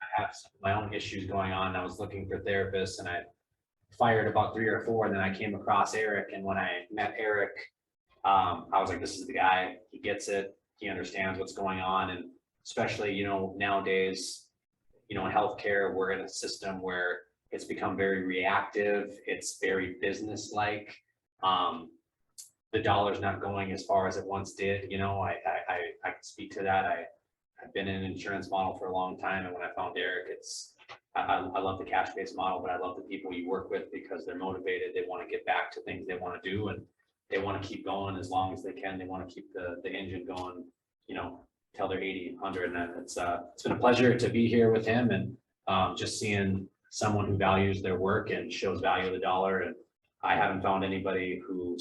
I have some of my own issues going on. I was looking for therapists, and I fired about 3 or 4, and then I came across Eric. And when I met Eric, I was like, this is the guy. He gets it. He understands what's going on. And especially, you know, nowadays, you know, in healthcare, we're in a system where it's become very reactive. It's very business-like. The dollar's not going as far as it once did. You know, I can speak to that. I've been in an insurance model for a long time, and when I found Eric, I love the cash-based model, but I love the people you work with because they're motivated. They want to get back to things they want to do, and they want to keep going as long as they can. They want to keep the engine going, you know, till they're 80, 100. And it's been a pleasure to be here with him, and just seeing someone who values their work and shows value of the dollar. And I haven't found anybody who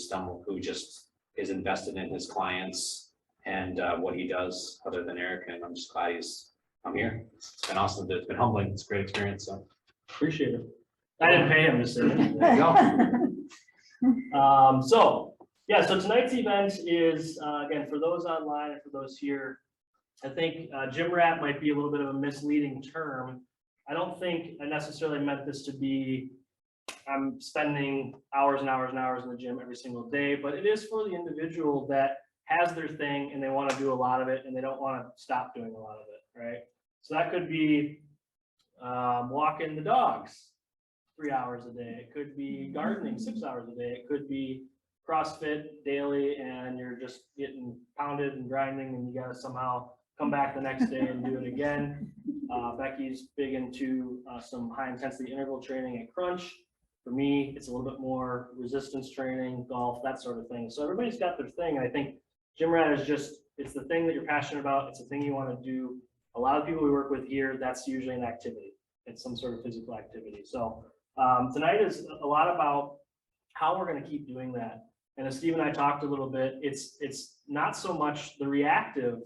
just is invested in his clients and what he does other than Eric. And I'm just glad I'm here. It's been awesome. It's been humbling. It's a great experience. So Appreciate it. I didn't pay him to say it. there you go. So tonight's event is, again, for those online and for those here, I think gym rat might be a little bit of a misleading term. I don't think I necessarily meant this to be, I'm spending hours and hours and hours in the gym every single day, but it is for the individual that has their thing and they want to do a lot of it and they don't want to stop doing a lot of it, right? So that could be walking the dogs 3 hours a day. It could be gardening 6 hours a day. It could be CrossFit daily and you're just getting pounded and grinding and you got to somehow come back the next day and do it again. Becky's big into some high intensity interval training at Crunch. For me, it's a little bit more resistance training, golf, that sort of thing. So everybody's got their thing. And I think gym rat is just, it's the thing that you're passionate about. It's the thing you want to do. A lot of people we work with here, that's usually an activity. It's some sort of physical activity. So tonight is a lot about how we're going to keep doing that. And as Steve and I talked a little bit, it's not so much the reactive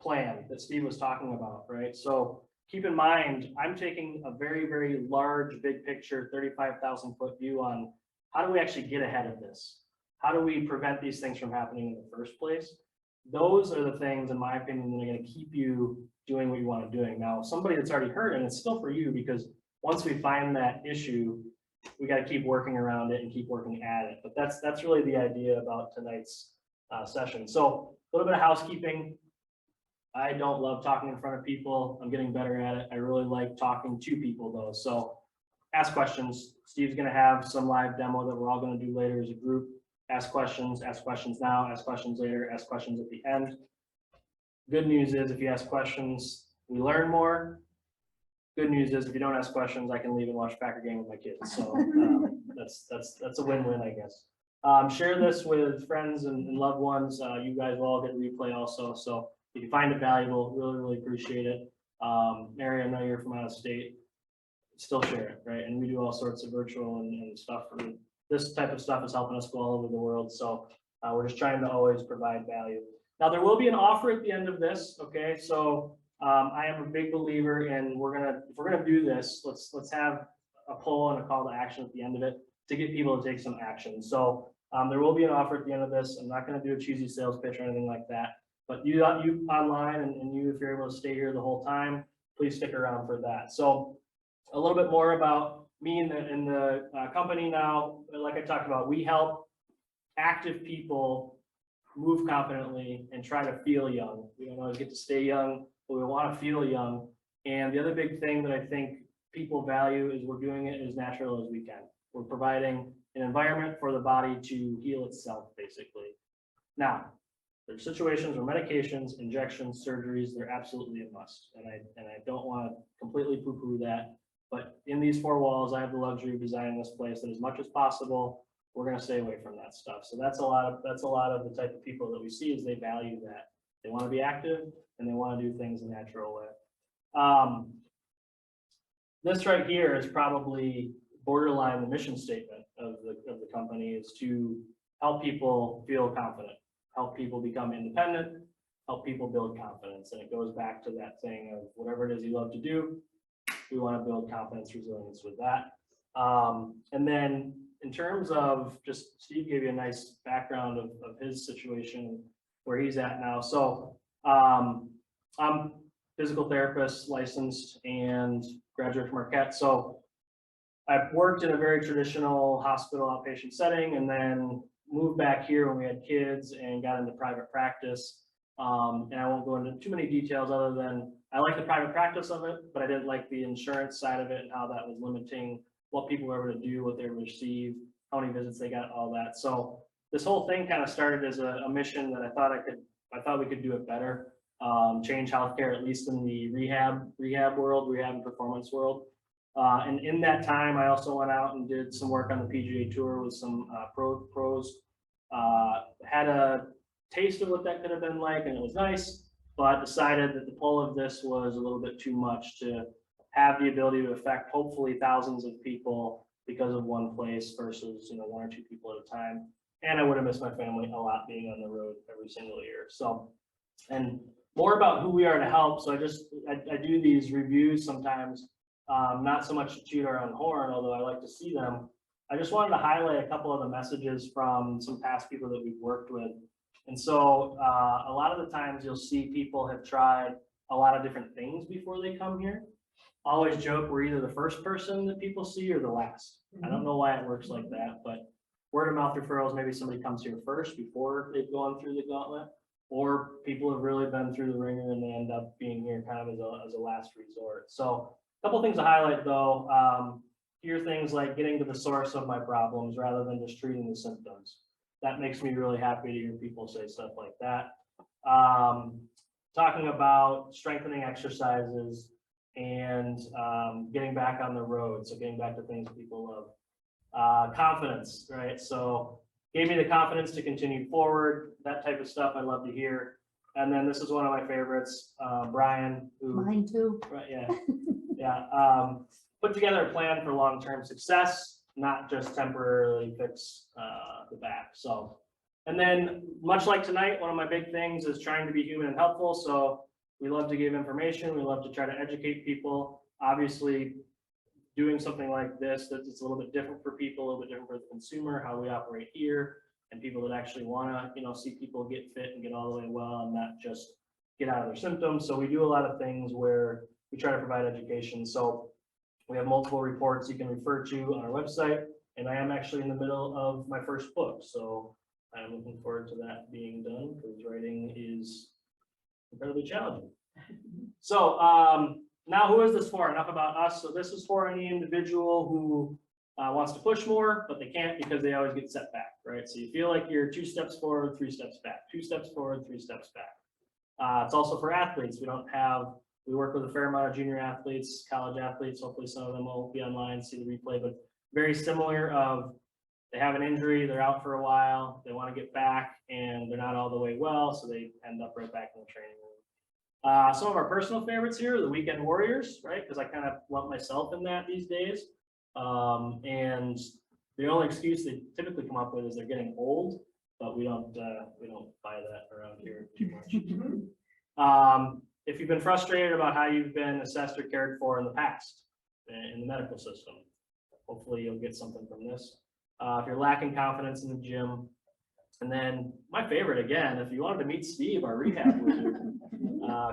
plan that Steve was talking about, right? So keep in mind, I'm taking a very, very large, big picture, 35,000 foot view on how do we actually get ahead of this? How do we prevent these things from happening in the first place? Those are the things, in my opinion, that are going to keep you doing what you want to do. Now, somebody that's already hurt, and it's still for you, because once we find that issue, we got to keep working around it and keep working at it. But that's really the idea about tonight's session. So a little bit of housekeeping. I don't love talking in front of people. I'm getting better at it. I really like talking to people though. So ask questions. Steve's going to have some live demo that we're all going to do later as a group. Ask questions now, ask questions later, ask questions at the end. Good news is if you ask questions, we learn more. Good news is if you don't ask questions, I can leave and watch Packer game with my kids. So that's a win-win, I guess. Share this with friends and loved ones. You guys will all get replay also. So if you find it valuable, really appreciate it. Mary, I know you're from out of state. Still share it, right? And we do all sorts of virtual and stuff. For this type of stuff is helping us go all over the world. So we're just trying to always provide value. Now there will be an offer at the end of this. Okay, so I am a big believer in if we're gonna do this, let's have a poll and a call to action at the end of it to get people to take some action. So there will be an offer at the end of this. I'm not going to do a cheesy sales pitch or anything like that. But you online and you, if you're able to stay here the whole time, please stick around for that. So a little bit more about me and the company now. Like I talked about, we help active people move confidently and try to feel young. We don't always get to stay young, but we want to feel young. And the other big thing that I think people value is we're doing it as natural as we can. We're providing an environment for the body to heal itself, basically. Now, there's situations where medications, injections, surgeries, they're absolutely a must. And I don't want to completely poo-poo that. But in these four walls, I have the luxury of designing this place that as much as possible, we're going to stay away from that stuff. So that's a lot of the type of people that we see is they value that. They want to be active and they want to do things a natural way. This right here is probably borderline the mission statement of the company is to help people feel confident, help people become independent, help people build confidence. And it goes back to that thing of whatever it is you love to do, we want to build confidence, resilience with that. And then in terms of just, Steve gave you a nice background of his situation, where he's at now. So I'm physical therapist, licensed, and graduate from Marquette. So I've worked in a very traditional hospital outpatient setting and then moved back here when we had kids and got into private practice. And I won't go into too many details other than I like the private practice of it, but I didn't like the insurance side of it and how that was limiting what people were able to do, what they would receive, how many visits they got, all that. So this whole thing kind of started as a mission that I thought we could do it better. Change healthcare, at least in the rehab world, rehab and performance world. And in that time, I also went out and did some work on the PGA Tour with some pros. Had a taste of what that could have been like, and it was nice, but decided that the pull of this was a little bit too much to have the ability to affect hopefully thousands of people because of one place versus, one or two people at a time. And I would have missed my family a lot being on the road every single year. So, and more about who we are to help. So I do these reviews sometimes, not so much to toot our own horn, although I like to see them. I just wanted to highlight a couple of the messages from some past people that we've worked with. And so a lot of the times you'll see people have tried a lot of different things before they come here. I always joke we're either the first person that people see or the last. I don't know why it works like that, but word of mouth referrals, maybe somebody comes here first before they've gone through the gauntlet, or people have really been through the ringer and they end up being here kind of as a last resort. So a couple things to highlight though, hear things like getting to the source of my problems rather than just treating the symptoms. That makes me really happy to hear people say stuff like that. Talking about strengthening exercises and getting back on the road. So getting back to things people love. Confidence, right? So gave me the confidence to continue forward, that type of stuff I love to hear. And then this is one of my favorites, Brian, who— Mine too. Right, yeah, yeah. Put together a plan for long-term success, not just temporarily fix the back. So, and then much like tonight, one of my big things is trying to be human and helpful. So we love to give information. We love to try to educate people. Obviously, doing something like this, that's a little bit different for people, a little bit different for the consumer, how we operate here, and people that actually want to, see people get fit and get all the way well and not just get out of their symptoms. So we do a lot of things where we try to provide education. So we have multiple reports you can refer to on our website, and I am actually in the middle of my first book. So I'm looking forward to that being done because writing is incredibly challenging. So now who is this for? Enough about us. So this is for any individual who wants to push more, but they can't because they always get set back, right? So you feel like you're 2 steps forward, 3 steps back, 2 steps forward, 3 steps back. It's also for athletes. We work with a fair amount of junior athletes, college athletes. Hopefully some of them will be online, see the replay, but very similar of they have an injury, they're out for a while, they want to get back and they're not all the way well. So they end up right back in the training room. Some of our personal favorites here are the weekend warriors, right? Because I kind of lump myself in that these days. And the only excuse they typically come up with is they're getting old, but we don't buy that around here too much. If you've been frustrated about how you've been assessed or cared for in the past in the medical system, hopefully you'll get something from this. If you're lacking confidence in the gym, and then my favorite again, if you wanted to meet Steve, our rehab wizard,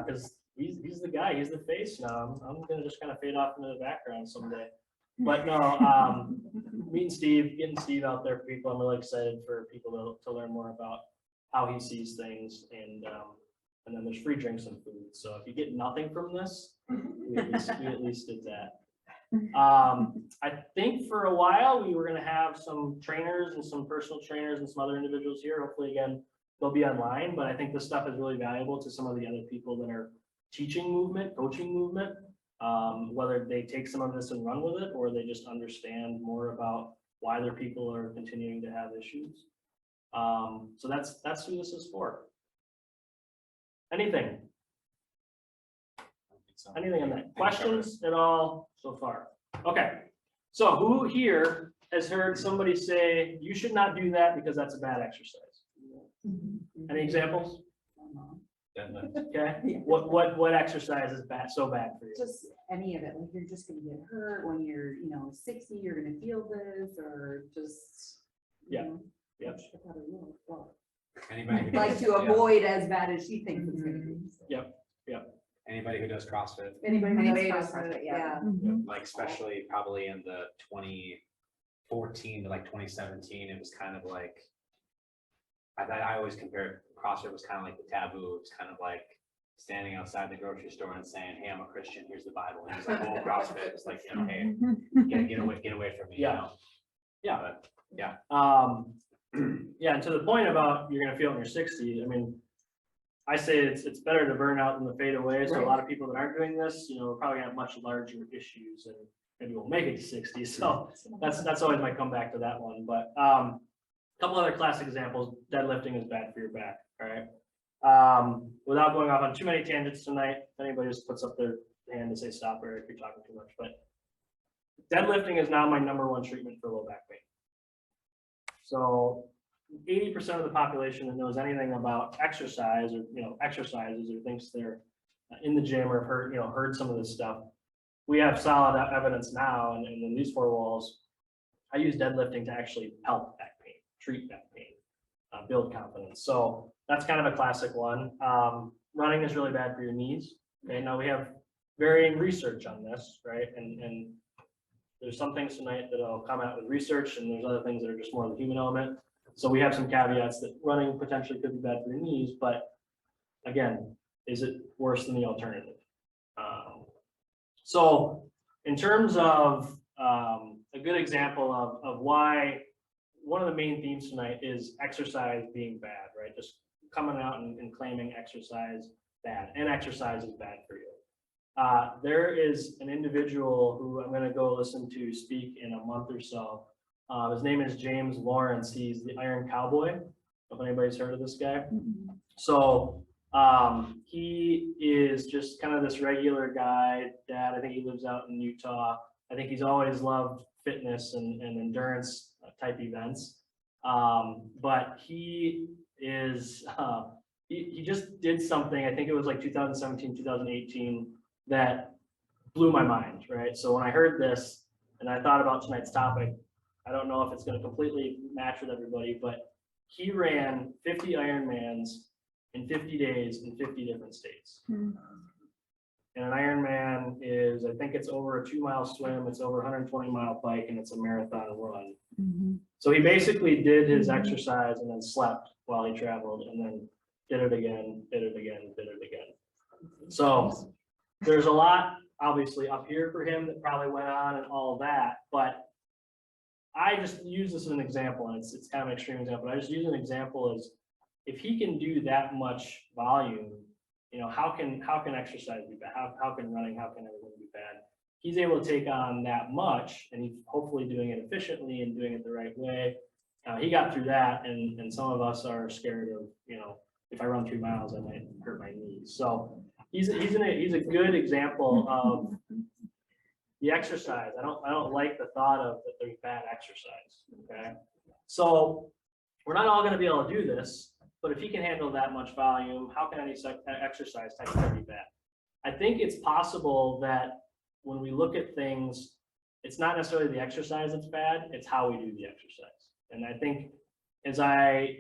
because he's the guy, he's the face now. I'm gonna just kind of fade off into the background someday. But no, meeting Steve, getting Steve out there for people, I'm really excited for people to learn more about how he sees things, and then there's free drinks and food. So if you get nothing from this, we at least did that. I think for a while we were going to have some trainers and some personal trainers and some other individuals here. Hopefully, again, they'll be online, but I think this stuff is really valuable to some of the other people that are teaching movement, coaching movement, whether they take some of this and run with it, or they just understand more about why their people are continuing to have issues. So that's who this is for. Anything on that? Questions at all so far? Okay, so who here has heard somebody say you should not do that because that's a bad exercise? Any examples? Okay, what exercise is so bad for you? Just any of it, like you're just gonna get hurt when you're, 60, you're gonna feel this, or just. Yeah. Anybody? Like to avoid as bad as she thinks it's gonna be. Yep. Anybody anybody who does CrossFit, Anybody who Anybody does does CrossFit, it, yeah. like especially probably in the 2014 to like 2017, it was kind of like, I always compared CrossFit was kind of like the taboo. It was kind of like standing outside the grocery store and saying, "Hey, I'm a Christian. Here's the Bible." And it's like, "Oh, CrossFit." It's like, you know, hey, get away from me. Yeah. You know? Yeah. But yeah, Yeah, and to the point about you're gonna feel it in your 60s, I mean, I say it's better to burn out than to fade away. So a lot of people that aren't doing this, you know, are probably gonna have much larger issues and maybe won't make it to 60. So that's always my comeback to that one. But a couple other classic examples, deadlifting is bad for your back, all right? Without going off on too many tangents tonight, if anybody just puts up their hand to say stop, Eric, you're talking too much, but deadlifting is now my #1 treatment for low back pain. So 80% of the population that knows anything about exercise or, you know, exercises or thinks they're in the gym or have heard some of this stuff. We have solid evidence now, and in these 4 walls, I use deadlifting to actually help back pain, treat back pain, build confidence. So that's kind of a classic one. Running is really bad for your knees. Okay, now we have varying research on this, right? And there's some things tonight that I'll come out with research, and there's other things that are just more of the human element. So we have some caveats that running potentially could be bad for your knees, but again, is it worse than the alternative? So in terms of a good example of why one of the main themes tonight is exercise being bad, right? Just coming out and claiming exercise bad, and exercise is bad for you. There is an individual who I'm going to go listen to speak in a month or so. His name is James Lawrence. He's the Iron Cowboy. If anybody's heard of this guy. So he is just kind of this regular guy, dad. I think he lives out in Utah. I think he's always loved fitness and endurance type events. But he is, he just did something, I think it was like 2017, 2018, that blew my mind, right? So when I heard this and I thought about tonight's topic, I don't know if it's going to completely match with everybody, but he ran 50 Ironmans in 50 days in 50 different states. And an Ironman is, I think it's over a 2-mile swim, it's over a 120-mile bike, and it's a marathon run. So he basically did his exercise and then slept while he traveled, and then did it again, did it again, did it again. So there's a lot obviously up here for him that probably went on and all of that, but I just use this as an example, and it's kind of an extreme example. I just use an example as if he can do that much volume, you know, how can exercise be bad? How can running, how can everything be bad? He's able to take on that much, and he's hopefully doing it efficiently and doing it the right way. He got through that, and some of us are scared of, you know, if I run 3 miles, I might hurt my knees. So he's a good example of the exercise. I don't like the thought of that there's bad exercise. Okay, so we're not all going to be able to do this, but if he can handle that much volume, how can any exercise technically be bad? I think it's possible that when we look at things, it's not necessarily the exercise that's bad, it's how we do the exercise. And I think as I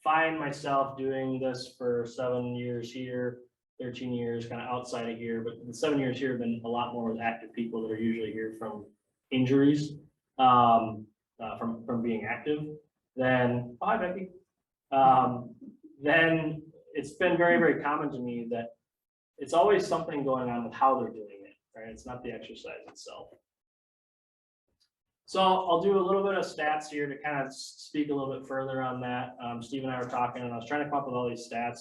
find myself doing this for 7 years here, 13 years kind of outside of here, but the 7 years here have been a lot more with active people that are usually here from injuries, from being active, then, oh, hi Becky, then it's been very, very common to me that it's always something going on with how they're doing it, right? It's not the exercise itself. So I'll do a little bit of stats here to kind of speak a little bit further on that. Steve and I were talking, and I was trying to come up with all these stats,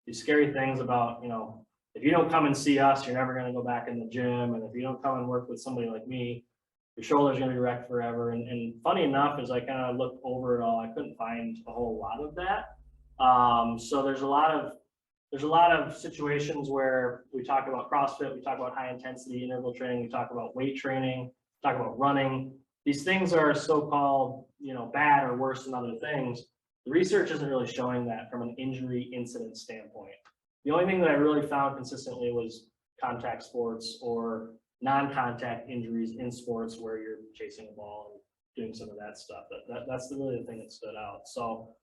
these scary things about, you know, if you don't come and see us, you're never going to go back in the gym. And if you don't come and work with somebody like me, your shoulder's going to be wrecked forever. And funny enough, as I kind of looked over it all, I couldn't find a whole lot of that. So there's a lot of situations where we talk about CrossFit, we talk about high intensity interval training, we talk about weight training, talk about running. These things are so-called, you know, bad or worse than other things. The research isn't really showing that from an injury incidence standpoint. The only thing that I really found consistently was contact sports or non-contact injuries in sports where you're chasing a ball and doing some of that stuff. That's really the thing that stood out. So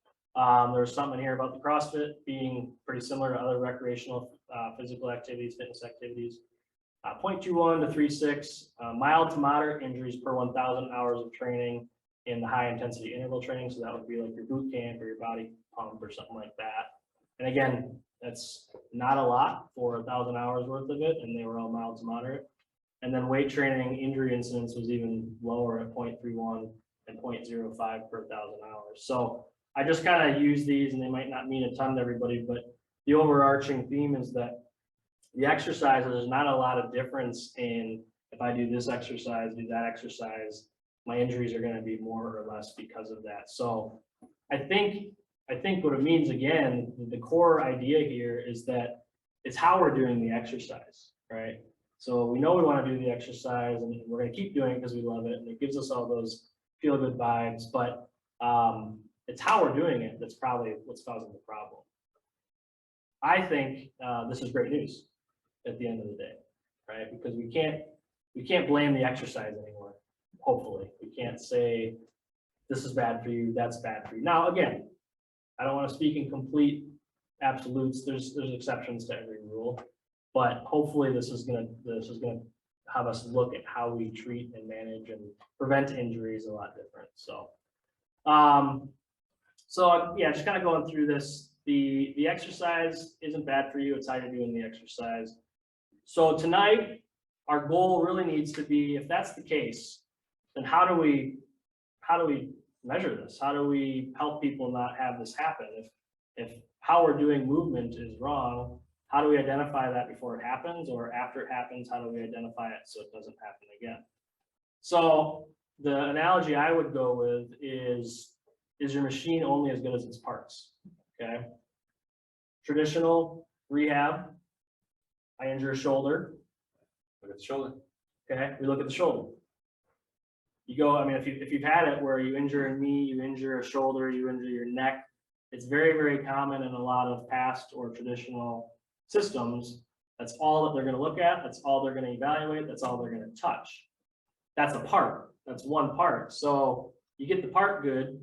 There was something here about the CrossFit being pretty similar to other recreational physical activities, fitness activities. 0.21 to 3.6, mild to moderate injuries per 1,000 hours of training in the high intensity interval training. So that would be like your boot camp or your body pump or something like that. And again, that's not a lot for 1,000 hours worth of it, and they were all mild to moderate. And then weight training injury incidence was even lower at 0.31 and 0.05 per 1,000 hours. So I just kind of use these, and they might not mean a ton to everybody, but the overarching theme is that the exercises, there's not a lot of difference in if I do this exercise, do that exercise, my injuries are going to be more or less because of that. So I think what it means, again, the core idea here is that it's how we're doing the exercise, right? So we know we want to do the exercise, and we're going to keep doing it because we love it, and it gives us all those feel good vibes, but it's how we're doing it that's probably what's causing the problem. I think this is great news at the end of the day, right? Because we can't blame the exercise anymore. Hopefully, we can't say this is bad for you, that's bad for you. Now, again, I don't want to speak in complete absolutes. There's exceptions to every rule, but hopefully this is gonna have us look at how we treat and manage and prevent injuries a lot different. So, yeah, just kind of going through this. The exercise isn't bad for you. It's how you're doing the exercise. So tonight, our goal really needs to be, if that's the case, then how do we measure this? How do we help people not have this happen? If how we're doing movement is wrong, how do we identify that before it happens, or after it happens, how do we identify it so it doesn't happen again? So the analogy I would go with is your machine only as good as its parts? Okay. Traditional rehab, I injure a shoulder. Look at the shoulder. Okay, we look at the shoulder. You go, I mean, if you've had it where you injure a knee, you injure a shoulder, you injure your neck, it's very, very common in a lot of past or traditional systems. That's all that they're going to look at. That's all they're going to evaluate. That's all they're going to touch. That's a part. That's one part. So you get the part good.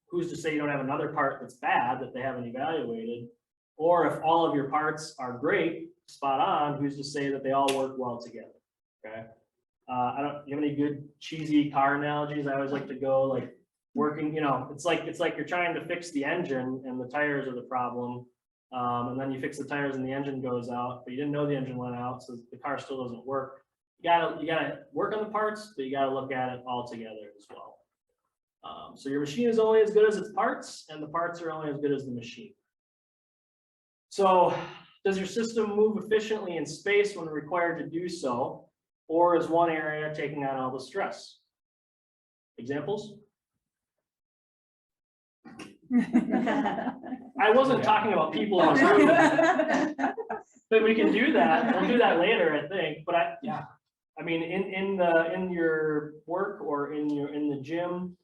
Who's to say you don't have another part that's bad that they haven't evaluated? Or if all of your parts are great, spot on, who's to say that they all work well together? Okay. You have any good cheesy car analogies? I always like to go like working, it's like you're trying to fix the engine and the tires are the problem. And then you fix the tires and the engine goes out, but you didn't know the engine went out, so the car still doesn't work. You gotta work on the parts, but you gotta look at it all together as well. So your machine is only as good as its parts, and the parts are only as good as the machine. So does your system move efficiently in space when required to do so, or is one area taking on all the stress? Examples? I wasn't talking about people in this room, but we can do that. We'll do that later, I think. But I mean, in your work or in the gym,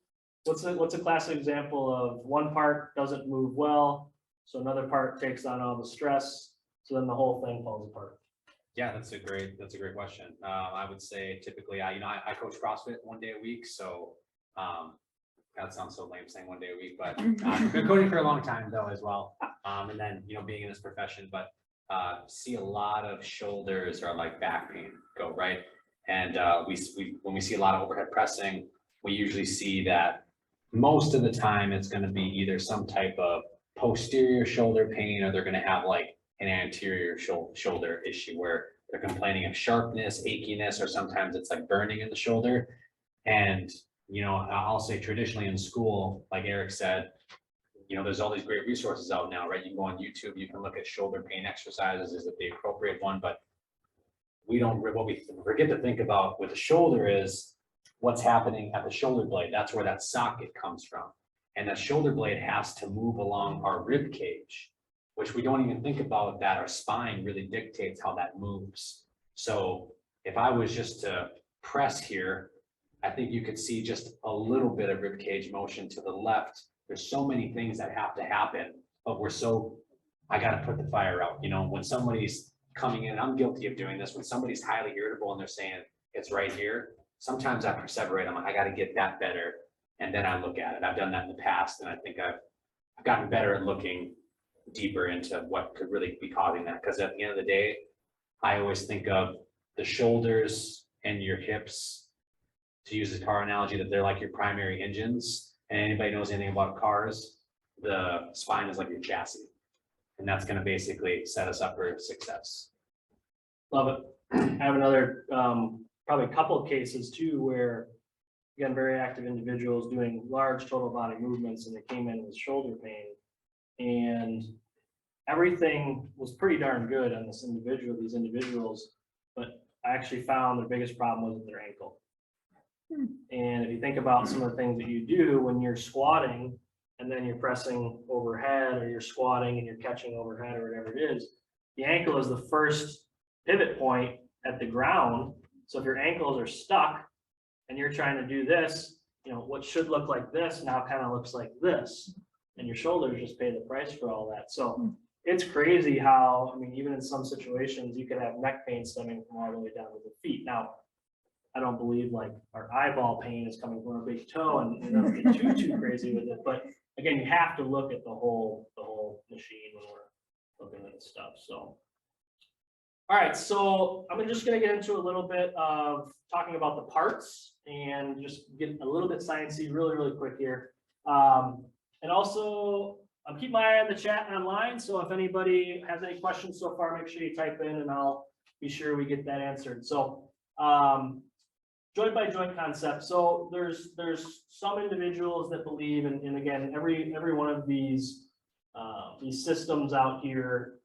what's a classic example of one part doesn't move well, so another part takes on all the stress, so then the whole thing falls apart? Yeah, that's a great question. I would say typically, I coach CrossFit 1 day a week, so that sounds so lame saying 1 day a week, but I've been coaching for a long time though as well. And then being in this profession, but see a lot of shoulders or like back pain go right, and when we see a lot of overhead pressing, we usually see that most of the time it's going to be either some type of posterior shoulder pain, or they're going to have like an anterior shoulder issue where they're complaining of sharpness, achiness, or sometimes it's like burning in the shoulder. And I'll say traditionally in school, like Eric said, there's all these great resources out now, right? You can go on YouTube, you can look at shoulder pain exercises. Is it the appropriate one? But what we forget to think about with the shoulder is what's happening at the shoulder blade. That's where that socket comes from. And that shoulder blade has to move along our rib cage, which we don't even think about, that our spine really dictates how that moves. So if I was just to press here, I think you could see just a little bit of rib cage motion to the left. There's so many things that have to happen, but I got to put the fire out. When somebody's coming in, I'm guilty of doing this. When somebody's highly irritable and they're saying it's right here, sometimes I perseverate. I'm like, I got to get that better. And then I look at it. I've done that in the past, and I think I've I've gotten better at looking deeper into what could really be causing that, because at the end of the day, I always think of the shoulders and your hips, to use the car analogy, that they're like your primary engines. And anybody knows anything about cars, the spine is like your chassis. And that's gonna basically set us up for success. Love it. I have another, probably a couple of cases too, where, again, very active individuals doing large total body movements, and they came in with shoulder pain. And everything was pretty darn good on these individuals, but I actually found their biggest problem was their ankle. And if you think about some of the things that you do when you're squatting, and then you're pressing overhead, or you're squatting and you're catching overhead, or whatever it is, the ankle is the first pivot point at the ground. So if your ankles are stuck and you're trying to do this, you know, what should look like this now kind of looks like this, and your shoulders just pay the price for all that. So it's crazy how, I mean, even in some situations, you could have neck pain stemming from all the way down to the feet. Now, I don't believe like our eyeball pain is coming from a big toe, and you don't get too crazy with it. But again, you have to look at the whole machine when we're looking at this stuff. So, all right, so I'm just going to get into a little bit of talking about the parts and just get a little bit sciencey really quick here. And also, I'm keeping my eye on the chat online. So if anybody has any questions so far, make sure you type in, and I'll be sure we get that answered. So, joint by joint concept. So there's some individuals that believe, and again, every one of these systems out here,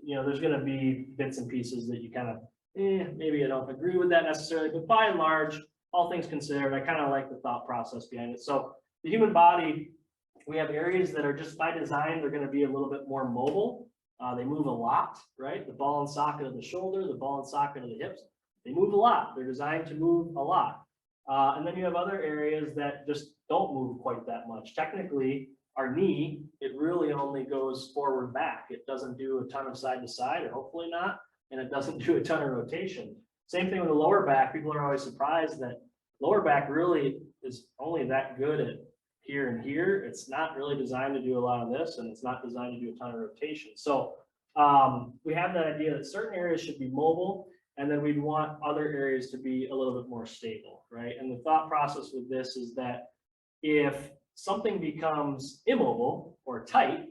you know, there's going to be bits and pieces that you kind of, maybe I don't agree with that necessarily, but by and large, all things considered, I kind of like the thought process behind it. So the human body, we have areas that are just by design, they're going to be a little bit more mobile. They move a lot, right? The ball and socket of the shoulder, the ball and socket of the hips, they move a lot. They're designed to move a lot. And then you have other areas that just don't move quite that much. Technically, our knee, it really only goes forward back. It doesn't do a ton of side to side, or hopefully not, and it doesn't do a ton of rotation. Same thing with the lower back. People are always surprised that lower back really is only that good at here and here. It's not really designed to do a lot of this, and it's not designed to do a ton of rotation. So we have that idea that certain areas should be mobile, and then we'd want other areas to be a little bit more stable, right? And the thought process with this is that if something becomes immobile or tight,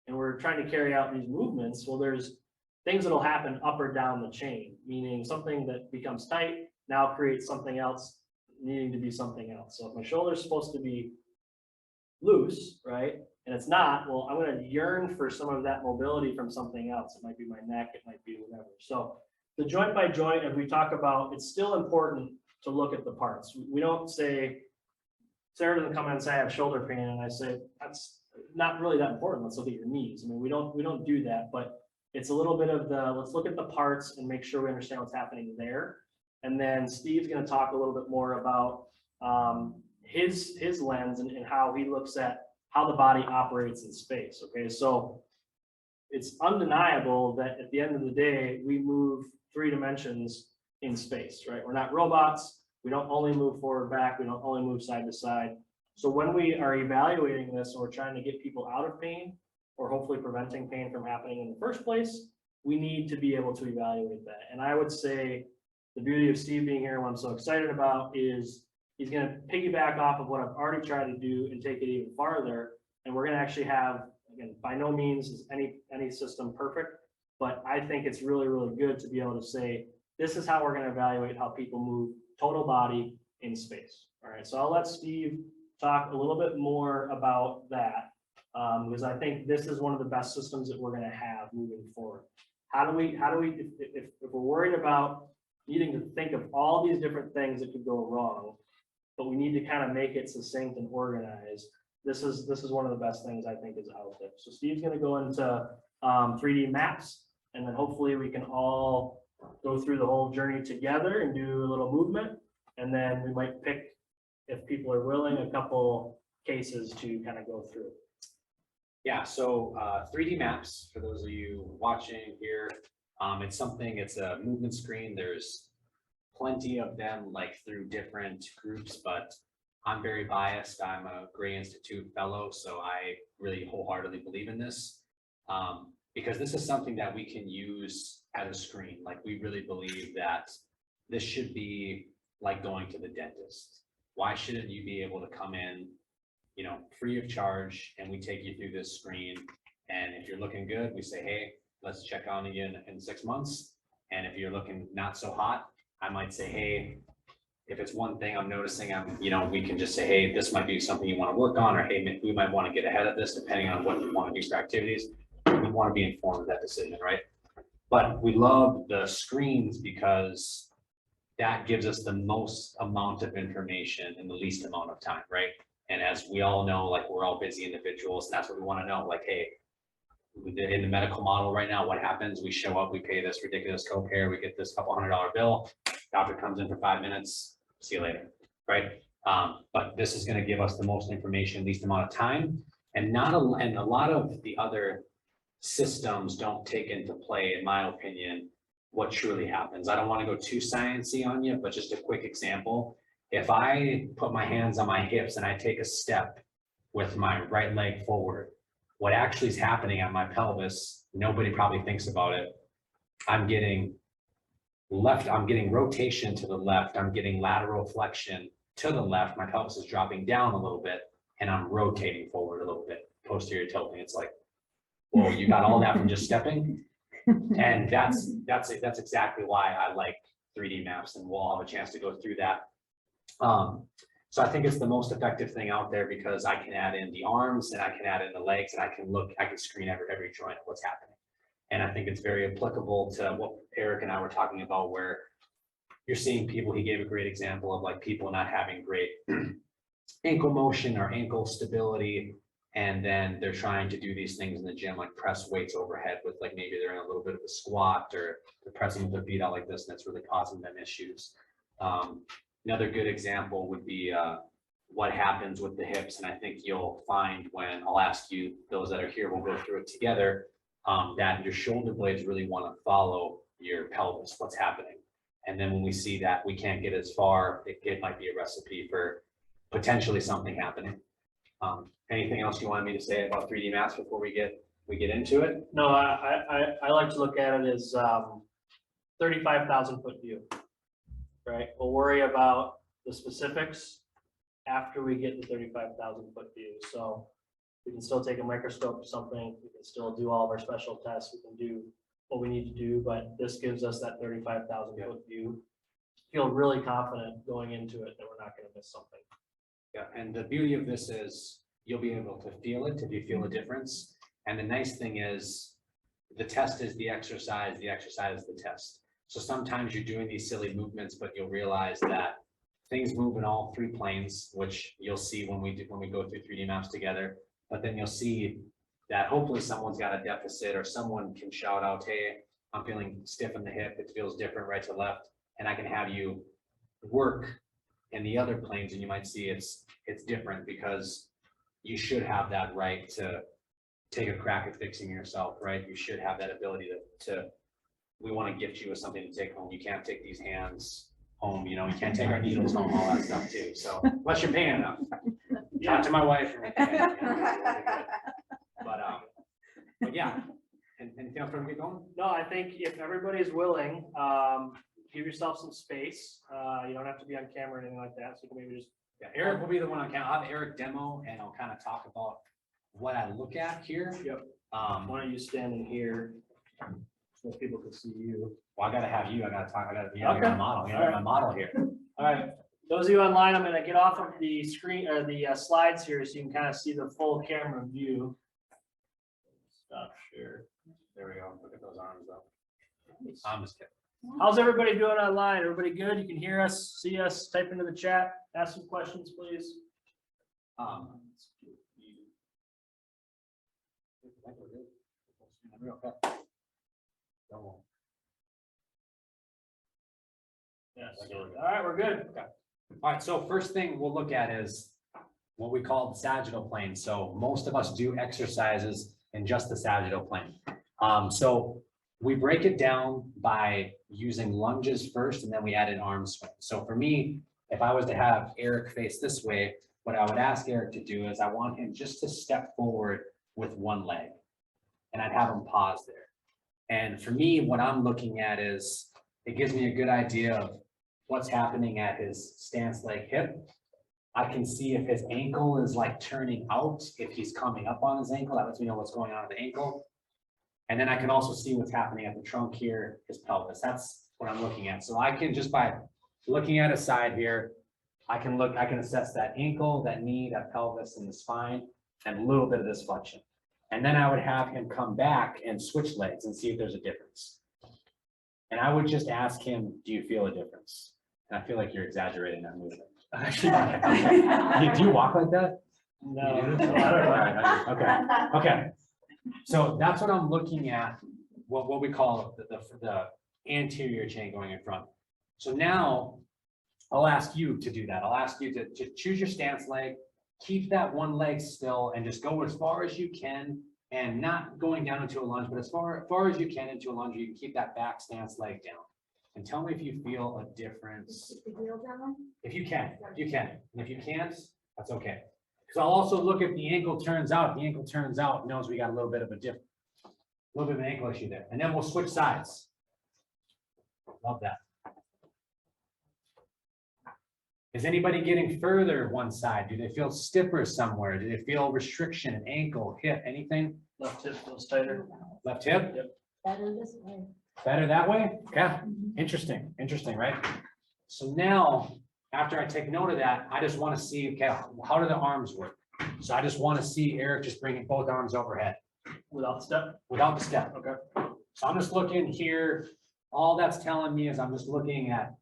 and we're trying to carry out these movements, well, there's things that'll happen up or down the chain, meaning something that becomes tight now creates something else needing to be something else. So if my shoulder is supposed to be loose, right, and it's not, well, I'm going to yearn for some of that mobility from something else. It might be my neck, it might be whatever. So the joint by joint, as we talk about, it's still important to look at the parts. We don't say, Sarah doesn't come in and say I have shoulder pain, and I say that's not really that important. Let's look at your knees. I mean, we don't do that, but it's a little bit of the, let's look at the parts and make sure we understand what's happening there. And then Steve's going to talk a little bit more about his lens and how he looks at how the body operates in space. Okay, so it's undeniable that at the end of the day, we move 3 dimensions in space, right? We're not robots. We don't only move forward, back. We don't only move side to side. So when we are evaluating this and we're trying to get people out of pain, or hopefully preventing pain from happening in the first place, we need to be able to evaluate that. And I would say the beauty of Steve being here, what I'm so excited about, is he's going to piggyback off of what I've already tried to do and take it even farther. And we're going to actually have, again, by no means is any system perfect, but I think it's really good to be able to say, this is how we're going to evaluate how people move total body in space. All right, so I'll let Steve talk a little bit more about that, because I think this is one of the best systems that we're going to have moving forward. How do we, if we're worried about needing to think of all these different things that could go wrong, but we need to kind of make it succinct and organized, this is one of the best things I think is out there. So Steve's going to go into 3D maps, and then hopefully we can all go through the whole journey together and do a little movement. And then we might pick, if people are willing, a couple cases to kind of go through. Yeah, so 3D maps, for those of you watching here, it's a movement screen. There's plenty of them, like through different groups, but I'm very biased. I'm a Gray Institute fellow, so I really wholeheartedly believe in this. Because this is something that we can use as a screen. Like, we really believe that this should be like going to the dentist. Why shouldn't you be able to come in, you know, free of charge, and we take you through this screen? And if you're looking good, we say, hey, let's check on you in 6 months. And if you're looking not so hot, I might say, hey, if it's one thing I'm noticing, you know, we can just say, hey, this might be something you want to work on, or hey, we might want to get ahead of this depending on what you want to do for activities. We want to be informed of that decision, right? But we love the screens because that gives us the most amount of information in the least amount of time, right? And as we all know, like, we're all busy individuals, and that's what we want to know. Like, hey, in the medical model right now, what happens? We show up, we pay this ridiculous copay, we get this couple $100 bill. Doctor comes in for 5 minutes, see you later, right? But this is going to give us the most information, least amount of time, and and a lot of the other systems don't take into play, in my opinion, what truly happens. I don't want to go too sciencey on you, but just a quick example. If I put my hands on my hips and I take a step with my right leg forward, what actually is happening at my pelvis, nobody probably thinks about it. I'm getting rotation to the left. I'm getting lateral flexion to the left. My pelvis is dropping down a little bit, and I'm rotating forward a little bit, posterior tilting. It's like, whoa, you got all that from just stepping? And that's exactly why I like 3D maps, and we'll have a chance to go through that. So I think it's the most effective thing out there because I can add in the arms, and I can add in the legs, and I can screen every joint of what's happening. And I think it's very applicable to what Eric and I were talking about, where you're seeing people. He gave a great example of like people not having great ankle motion or ankle stability, and then they're trying to do these things in the gym, like press weights overhead with, like, maybe they're in a little bit of a squat, or they're pressing with their feet out like this, and it's really causing them issues. Another good example would be what happens with the hips. And I think you'll find, when I'll ask you, those that are here, we'll go through it together, that your shoulder blades really want to follow your pelvis, what's happening. And then when we see that we can't get as far, it might be a recipe for potentially something happening. Anything else you wanted me to say about 3D maps before we get into it? No, I like to look at it as 35,000 foot view, right? We'll worry about the specifics after we get the 35,000 foot view. So we can still take a microscope or something. We can still do all of our special tests. We can do what we need to do, but this gives us that 35,000 foot view. Feel really confident going into it that we're not going to miss something. Yeah, and the beauty of this is you'll be able to feel it if you feel a difference. And the nice thing is the test is the exercise is the test. So sometimes you're doing these silly movements, but you'll realize that things move in all three planes, which you'll see when we go through 3D maps together. But then you'll see that hopefully someone's got a deficit, or someone can shout out, hey, I'm feeling stiff in the hip. It feels different right to left. And I can have you work in the other planes, and you might see it's different, because you should have that right to take a crack at fixing yourself, right? You should have that ability to we want to gift you with something to take home. You can't take these hands home, you know, you can't take our needles home, all that stuff too. So unless you're paying enough. Talk to my wife. But yeah, and anything else for me going? No, I think if everybody's willing, give yourself some space. You don't have to be on camera or anything like that. So you can maybe just. Yeah, Eric will be the one on camera. I'll have Eric demo, and I'll kind of talk about what I look at here. Yep. Why don't you stand in here so people can see you? Well, I gotta have you. I gotta talk. I gotta be Okay. my model. You know, my model here. All right. Those of you online, I'm going to get off of the screen or the slides here so you can kind of see the full camera view. Stop share. There we go. Look at those arms though. I'm just kidding. How's everybody doing online? Everybody good? You can hear us, see us, type into the chat, ask some questions, please. Yes. All right, we're good. Okay. All right, so first thing we'll look at is what we call the sagittal plane. So most of us do exercises in just the sagittal plane. So we break it down by using lunges first, and then we add in arm swing. So for me, if I was to have Eric face this way, what I would ask Eric to do is I want him just to step forward with one leg. And I'd have him pause there. And for me, what I'm looking at is, it gives me a good idea of what's happening at his stance leg hip. I can see if his ankle is like turning out, if he's coming up on his ankle, that lets me know what's going on with the ankle. And then I can also see what's happening at the trunk here, his pelvis. That's what I'm looking at. So I can just by looking at a side here, I can assess that ankle, that knee, that pelvis, and the spine, and a little bit of this flexion. And then I would have him come back and switch legs and see if there's a difference. And I would just ask him, do you feel a difference? And I feel like you're exaggerating that movement. Do you walk like that? No. You do? Okay, okay. So that's what I'm looking at, what we call the anterior chain going in front. So now I'll ask you to do that. I'll ask you to choose your stance leg, keep that one leg still and just go as far as you can and not going down into a lunge, but as far as you can into a lunge, you can keep that back stance leg down. And tell me if you feel a difference. Keep the heel down. If you can, you can. And if you can't, that's okay. Because I'll also look if the ankle turns out. If the ankle turns out, knows we got a little bit of an ankle issue there. And then we'll switch sides. Love that. Is anybody getting further one side? Do they feel stiffer somewhere? Do they feel restriction, ankle, hip, anything? Left hip feels tighter. Left hip? Yep. Better this way. Better that way? Yeah, interesting, right? So now, after I take note of that, I just want to see, okay, how do the arms work? So I just want to see Eric just bringing both arms overhead. Without the step? Without the step. Okay. So I'm just looking here, all that's telling me is I'm just looking at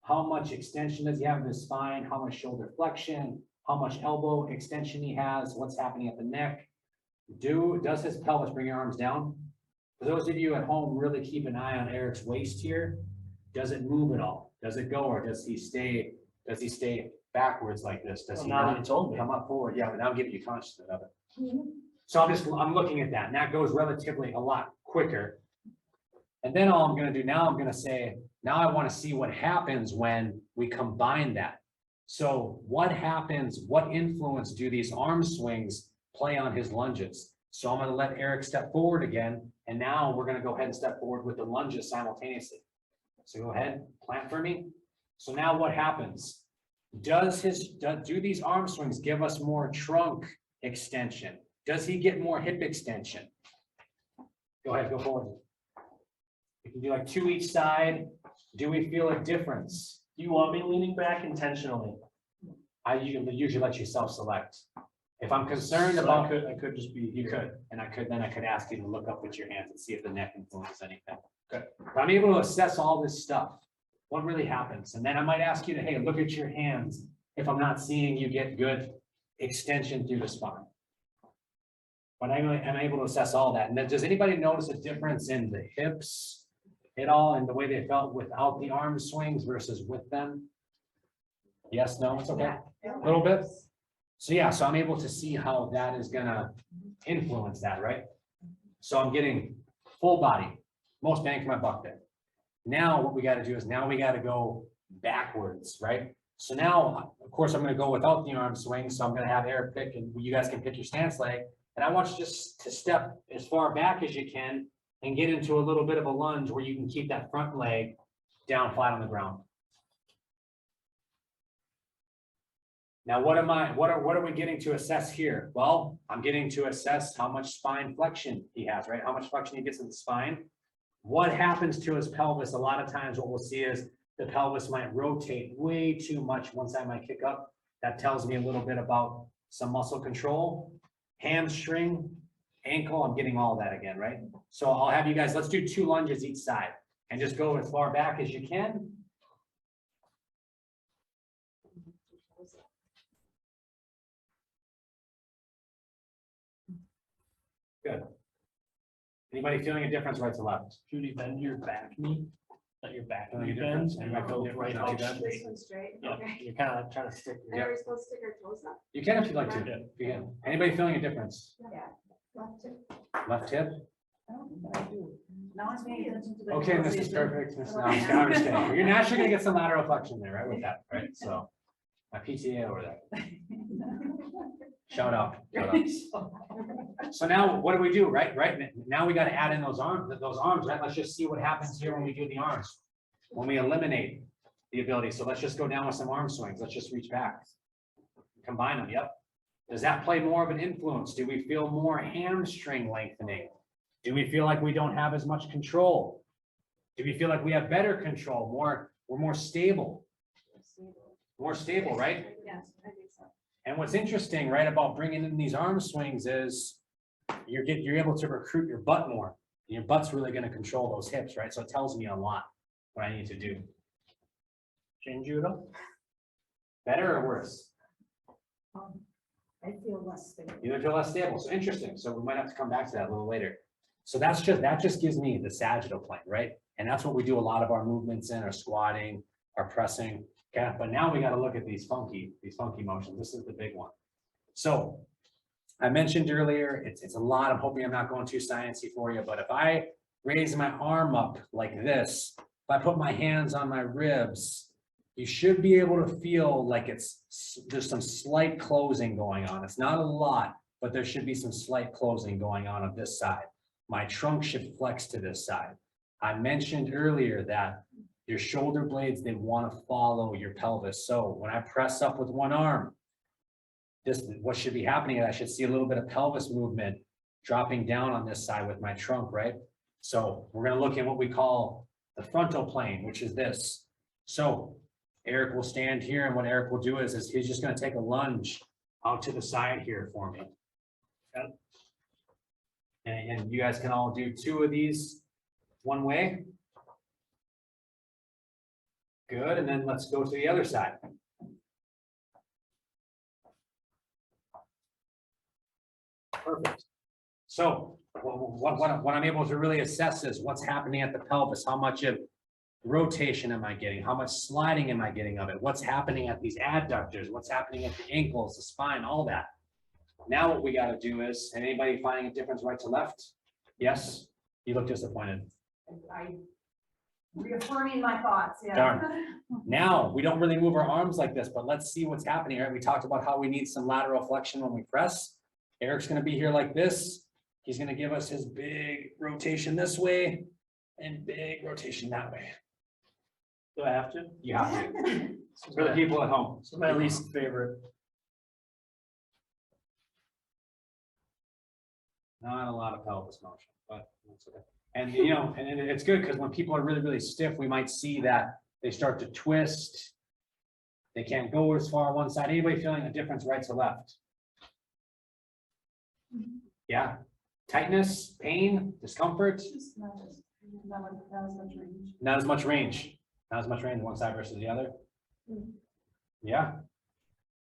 how much extension does he have in his spine, how much shoulder flexion, how much elbow extension he has, what's happening at the neck. Does his pelvis bring your arms down? For those of you at home, really keep an eye on Eric's waist here. Does it move at all? Does it go, or does he stay backwards like this? Does he Now that not you told me. come up forward? Yeah, but I'm giving you consciousness of it. So I'm looking at that, and that goes relatively a lot quicker. And then all I'm gonna do now, I'm gonna say, now I wanna see what happens when we combine that. So what happens, what influence do these arm swings play on his lunges? So I'm gonna let Eric step forward again, and now we're gonna go ahead and step forward with the lunges simultaneously. So go ahead, plant for me. So now what happens? Do these arm swings give us more trunk extension? Does he get more hip extension? Go ahead, go forward. You can do like 2 each side. Do we feel a difference? Do you want me leaning back intentionally? I usually let you self-select. If I'm concerned So about, I could just be. you could, and I could ask you to look up with your hands and see if the neck influences anything. Okay. If I'm able to assess all this stuff, what really happens? And then I might ask you to, hey, look at your hands. If I'm not seeing you get good extension through the spine. But I'm able to assess all that. And then does anybody notice a difference in the hips at all and the way they felt without the arm swings versus with them? Yes, no, it's okay. A little bit. So yeah, so I'm able to see how that is gonna influence that, right? So I'm getting full body, most bang for my buck there. Now what we gotta do is now we gotta go backwards, right? So now, of course, I'm gonna go without the arm swing. So I'm gonna have Eric pick, and you guys can pick your stance leg. And I want you just to step as far back as you can and get into a little bit of a lunge where you can keep that front leg down flat on the ground. Now, what are we getting to assess here? Well, I'm getting to assess how much spine flexion he has, right? How much flexion he gets in the spine. What happens to his pelvis? A lot of times what we'll see is the pelvis might rotate way too much. One side might kick up. That tells me a little bit about some muscle control. Hamstring, ankle, I'm getting all that again, right? So I'll have you guys, let's do 2 lunges each side and just go as far back as you can. Good. Anybody feeling a difference right to left? Judy, bend your back knee. Let your back Feeling a knee difference? bend and Anybody go feel right difference? out Not too straight. This one straight, Yeah, okay. you're kind of trying to stick. And are we supposed to stick our toes up? You can if you'd like to. Yeah. If you can. Anybody feeling a difference? Yeah. Left hip. Left hip? I don't think I do. Now I'm paying attention to the. Okay, Mrs. conversation. Perfect. No, I'm just kidding. You're naturally gonna get some lateral flexion there, right, with that, right? So my PTA over there. Shout out. So now what do we do, right? Now we gotta add in those arms, right? Let's just see what happens here when we do the arms. When we eliminate the ability. So let's just go down with some arm swings. Let's just reach back. Combine them, yep. Does that play more of an influence? Do we feel more hamstring lengthening? Do we feel like we don't have as much control? Do we feel like we have better control, we're more stable? More stable, right? Yes, I think so. And what's interesting, right, about bringing in these arm swings is you're able to recruit your butt more. Your butt's really going to control those hips, right? So it tells me a lot what I need to do. Change judo. Better or worse? I feel less stable. You feel less stable. So interesting. So we might have to come back to that a little later. So that just gives me the sagittal plane, right? And that's what we do a lot of our movements in, our squatting, our pressing. Okay, but now we got to look at these funky motions. This is the big one. So I mentioned earlier, it's a lot. I'm hoping I'm not going too sciencey for you, but if I raise my arm up like this, if I put my hands on my ribs, you should be able to feel like there's some slight closing going on. It's not a lot, but there should be some slight closing going on this side. My trunk should flex to this side. I mentioned earlier that your shoulder blades, they want to follow your pelvis. So when I press up with one arm, what should be happening is I should see a little bit of pelvis movement dropping down on this side with my trunk, right? So we're going to look at what we call the frontal plane, which is this. So Eric will stand here, and what Eric will do is he's just going to take a lunge out to the side here for me. Okay. And you guys can all do 2 of these one way. Good, and then let's go to the other side. Perfect. So what I'm able to really assess is what's happening at the pelvis. How much of rotation am I getting? How much sliding am I getting of it? What's happening at these adductors? What's happening at the ankles, the spine, all that. Now what we got to do is, anybody finding a difference right to left? Yes, you look disappointed. I reaffirming my thoughts, yeah. Darn. Now, we don't really move our arms like this, but let's see what's happening, right? We talked about how we need some lateral flexion when we press. Eric's gonna be here like this. He's gonna give us his big rotation this way and big rotation that way. Do I have to? You have to, for the people at home. This is my least favorite. Not a lot of pelvis motion, but that's okay. And you know, and it's good because when people are really, really stiff, we might see that they start to twist. They can't go as far one side. Anybody feeling a difference right to left? Yeah, tightness, pain, discomfort, Just not as much range. not as much range, not as much range one side versus the other. Mhm. Yeah.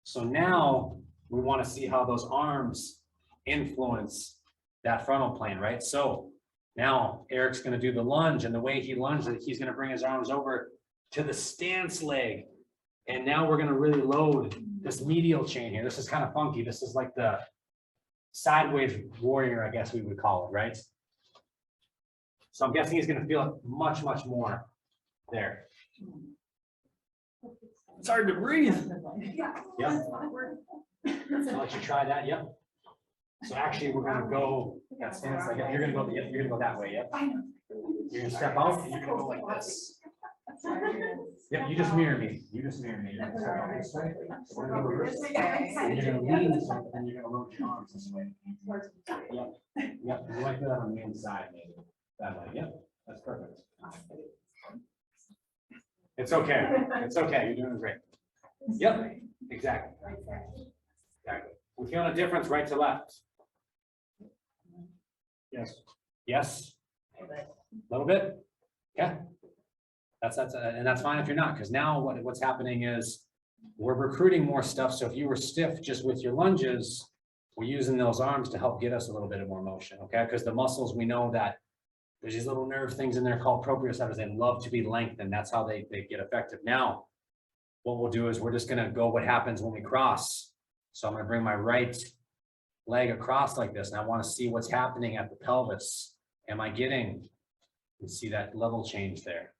So now we want to see how those arms influence that frontal plane, right? So now Eric's going to do the lunge, and the way he lunges, he's going to bring his arms over to the stance leg. And now we're going to really load this medial chain here. This is kind of funky. This is like the sideways warrior, I guess we would call it, right? So I'm guessing he's going to feel it much, much more there. It's hard to breathe. Yeah. Yep. That's fine. I'll let you try that. Yep. So actually, we're going to go that stance like you're going to go. You're going to go that way. Yep. I know. You're going to step out and you're going to go like this. Yep. You just mirror me. You just mirror me. You're going to step out this way. We're going to go reverse. And you're going to lean this way, and you're going to load your arms this way. Yep. Yep. You might do that on the inside, maybe. That way. Yep. That's perfect. It's okay. It's okay. You're doing great. Yep. Exactly. Exactly. We're feeling a difference right to left. Yes. Yes. A little bit. Yeah. And that's fine if you're not, because now what's happening is we're recruiting more stuff. So if you were stiff just with your lunges, we're using those arms to help get us a little bit of more motion. Okay. Because the muscles, we know that there's these little nerve things in there called proprioceptors. They love to be lengthened. That's how they get effective. Now, what we'll do is we're just going to go what happens when we cross. So I'm going to bring my right leg across like this. And I want to see what's happening at the pelvis. Am I getting You see that level change there.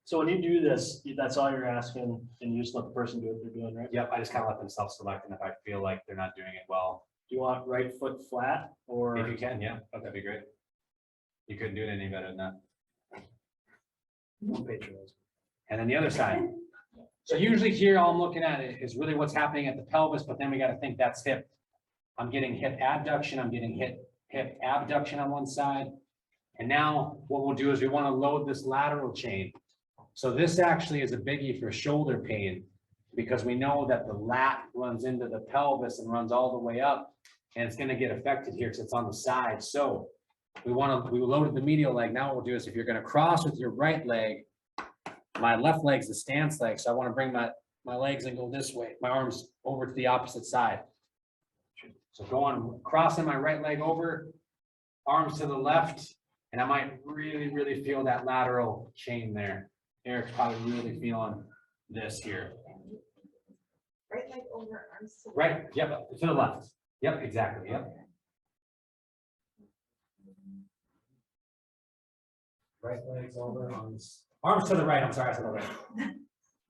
So when you do this, that's all you're asking, and you just let the person do what they're doing, right? Yep, I just kind of let them self-select, and if I feel like they're not doing it well, Do you want right foot flat or? if you can, yeah, that'd be great. You couldn't do it any better than that. And then the other side. So usually here, all I'm looking at is really what's happening at the pelvis, but then we got to think that's hip. I'm getting hip abduction, I'm getting hip abduction on one side. And now what we'll do is we want to load this lateral chain. So this actually is a biggie for shoulder pain because we know that the lat runs into the pelvis and runs all the way up, and it's going to get affected here because it's on the side. So we loaded the medial leg. Now what we'll do is if you're going to cross with your right leg, my left leg's the stance leg. So I want to bring my legs and go this way, my arms over to the opposite side. So crossing my right leg over, arms to the left, and I might really feel that lateral chain there. Eric's probably really feeling this here. Right leg over, arms to the Right, yep, to the left. Yep, exactly, yep. Right legs over, arms to the right, I'm sorry, to the right.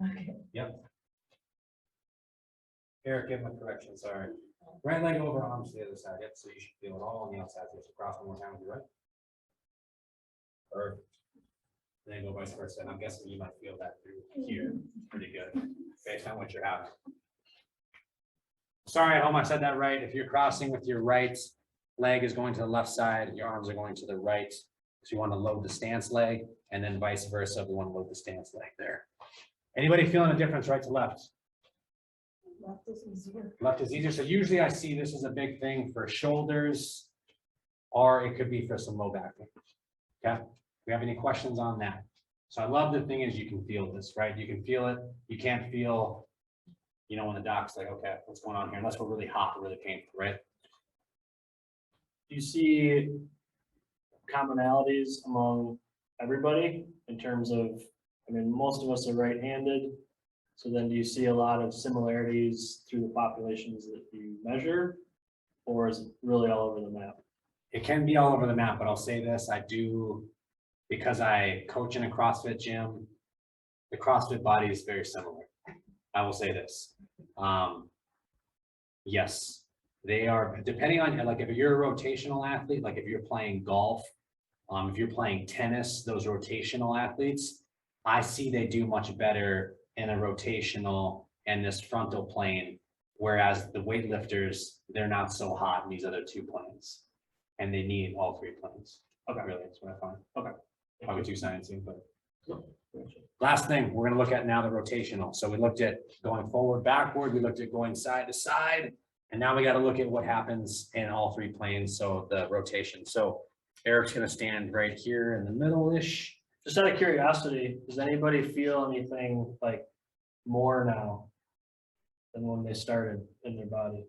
Okay. Yep. Eric, give him a correction, sorry. Right leg over, arms to the other side, yep, so you should feel it all on the outside, just cross one more time with your right. Perfect. Then go vice versa, and I'm guessing you might feel that through here, pretty good, based on what you're having. Sorry, I hope I said that right. If you're crossing with your right leg is going to the left side, your arms are going to the right. So you want to load the stance leg, and then vice versa, we want to load the stance leg there. Anybody feeling a difference right to left? Left is easier. Left is easier. So usually I see this is a big thing for shoulders, or it could be for some low back pain. Okay, we have any questions on that? So I love the thing is you can feel this, right? You can feel it. You can't feel, you know, when the doc's like, okay, what's going on here? Unless we're really hot, or really painful, right? Do you see commonalities among everybody in terms of, I mean, most of us are right-handed. So then do you see a lot of similarities through the populations that you measure? Or is it really all over the map? It can be all over the map, but I'll say this, I do, because I coach in a CrossFit gym, the CrossFit body is very similar. I will say this. Yes, they are, depending on, like, if you're a rotational athlete, like if you're playing golf, if you're playing tennis, those rotational athletes, I see they do much better in a rotational and this frontal plane, whereas the weightlifters, they're not so hot in these other two planes. And they need all three planes. Okay, really, that's what I find. Okay. Probably too sciencey, but. Last thing, we're gonna look at now the rotational. So we looked at going forward, backward, we looked at going side to side, and now we gotta look at what happens in all three planes, so the rotation. So Eric's gonna stand right here in the middle-ish. Just out of curiosity, does anybody feel anything like more now than when they started in their body?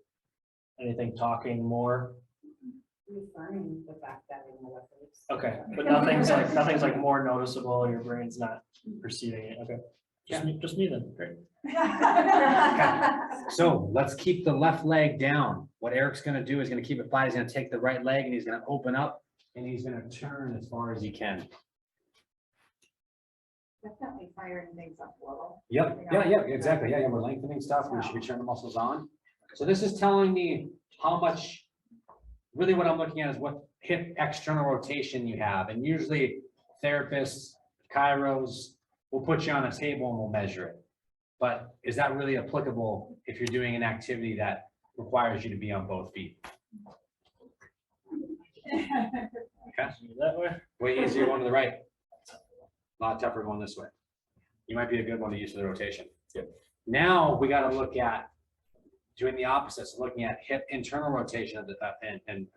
Anything talking more? We find the fact that in the weapons. Okay, but nothing's like more noticeable, your brain's not perceiving it, okay. Just me then, great. So let's keep the left leg down. What Eric's gonna do is gonna keep it flat. He's gonna take the right leg and he's gonna open up and he's gonna turn as far as he can. Definitely firing things up a little. Yep, yeah, exactly. Yeah, we're lengthening stuff. We should be turning the muscles on. So this is telling me how much, really what I'm looking at is what hip external rotation you have. And usually therapists, chiros, will put you on a table and we'll measure it. But is that really applicable if you're doing an activity that requires you to be on both feet? Okay, That way? way easier going to the right. A lot tougher going this way. You might be a good one to use for the rotation. Yep. Now we got to look at doing the opposite, so looking at hip internal rotation of the and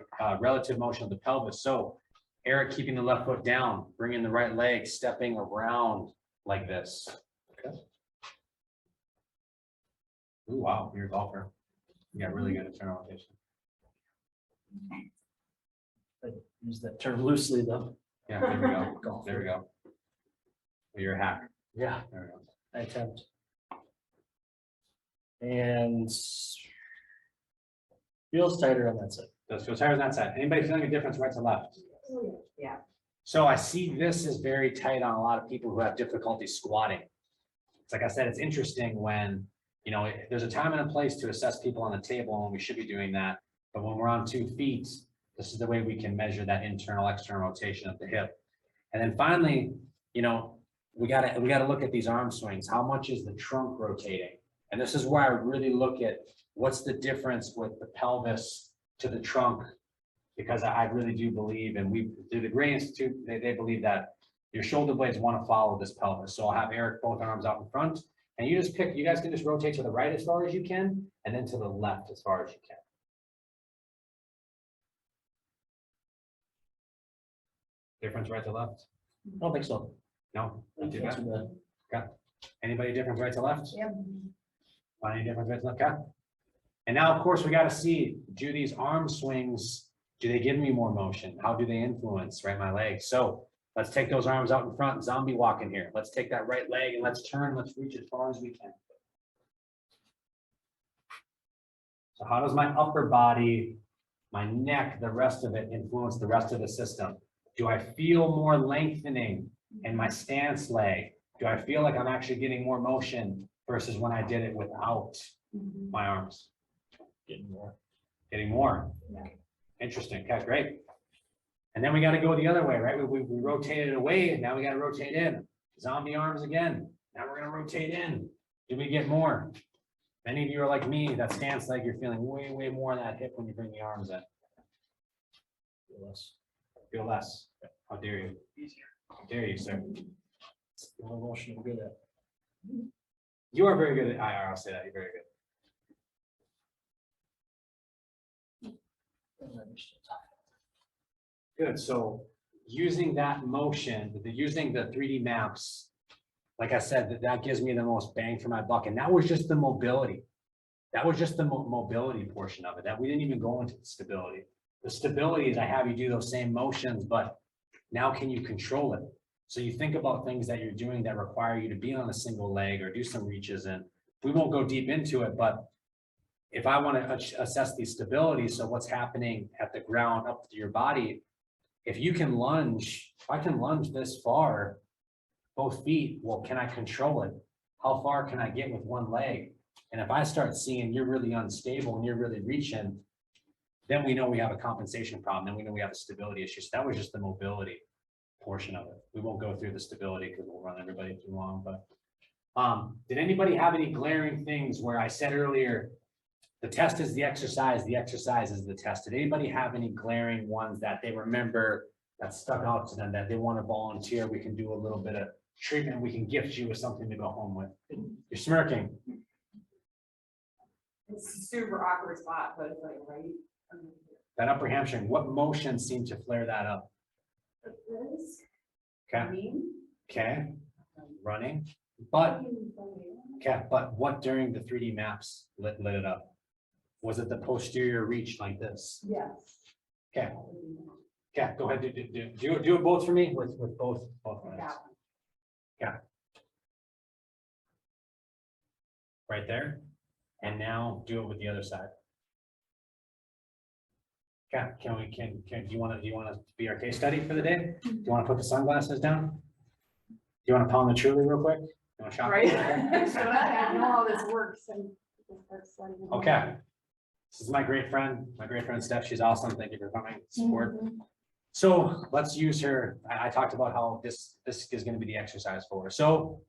relative motion of the pelvis. So Eric keeping the left foot down, bringing the right leg, stepping around like this. Okay. Ooh, wow, you're a golfer. You got really good internal rotation. I use that term loosely though. Yeah, there we go. There we go. Well, you're a hacker. Yeah, There we go. I attempt. And feels tighter on that side. Does feel tighter on that side. Anybody feeling a difference right to left? Yeah. So I see this is very tight on a lot of people who have difficulty squatting. It's like I said, it's interesting when, you know, there's a time and a place to assess people on the table, and we should be doing that. But when we're on 2 feet, this is the way we can measure that internal, external rotation of the hip. And then finally, you know, we gotta look at these arm swings. How much is the trunk rotating? And this is where I really look at what's the difference with the pelvis to the trunk. Because I really do believe, and we, through the Gray Institute, they believe that your shoulder blades want to follow this pelvis. So I'll have Eric both arms out in front, and you just pick, you guys can just rotate to the right as far as you can, and then to the left as far as you can. Difference right to left? I don't think so. No? I Not too think that's bad. the- Okay. Anybody difference right to left? Yep. Any difference right to left? Okay. And now, of course, we got to see, do these arm swings, do they give me more motion? How do they influence, right, my legs? So let's take those arms out in front, zombie walking here. Let's take that right leg and let's turn, let's reach as far as we can. So how does my upper body, my neck, the rest of it influence the rest of the system? Do I feel more lengthening in my stance leg? Do I feel like I'm actually getting more motion versus when I did it without my arms? Getting more. Getting more. Yeah. Interesting. Okay, great. And then we got to go the other way, right? We rotated away, and now we got to rotate in. Zombie arms again. Now we're going to rotate in. Do we get more? Many of you are like me, that stance leg, you're feeling way, way more in that hip when you bring the arms in. Feel less. Feel less. How dare you? How dare you, sir? The only motion I'm good at. You are very good at IR. I'll say that. You're very good. Good. So using that motion, using the 3D maps, like I said, that gives me the most bang for my buck. And that was just the mobility. That was just the mobility portion of it. That we didn't even go into the stability. The stability is I have you do those same motions, but now can you control it? So you think about things that you're doing that require you to be on a single leg or do some reaches, and we won't go deep into it, but if I want to assess the stability, so what's happening at the ground up to your body, if you can lunge, if I can lunge this far, both feet, well, can I control it? How far can I get with one leg? And if I start seeing you're really unstable and you're really reaching, then we know we have a compensation problem. Then we know we have a stability issue. So that was just the mobility portion of it. We won't go through the stability because we'll run everybody too long, but did anybody have any glaring things where I said earlier, the test is the exercise is the test? Did anybody have any glaring ones that they remember that stuck out to them that they want to volunteer? We can do a little bit of treatment. We can gift you with something to go home with. You're smirking. It's a super awkward spot, but it's like, right? That upper hamstring, what motion seemed to flare that up? Like this. Okay, Mean. okay, running, but, okay, but what during the 3D maps lit it up? Was it the posterior reach like this? Yes. Okay, okay, go ahead, do it both for me with both hands. Yeah. Right there. And now do it with the other side. Okay, do you want to be our case study for the day? Do you want to put the sunglasses down? Do you want to pound the truly real quick? You want to shop? Right. So I know how this works and. Okay. This is my great friend Steph. She's awesome. Thank you for coming, support. So let's use her. I talked about how this is going to be the exercise for her. So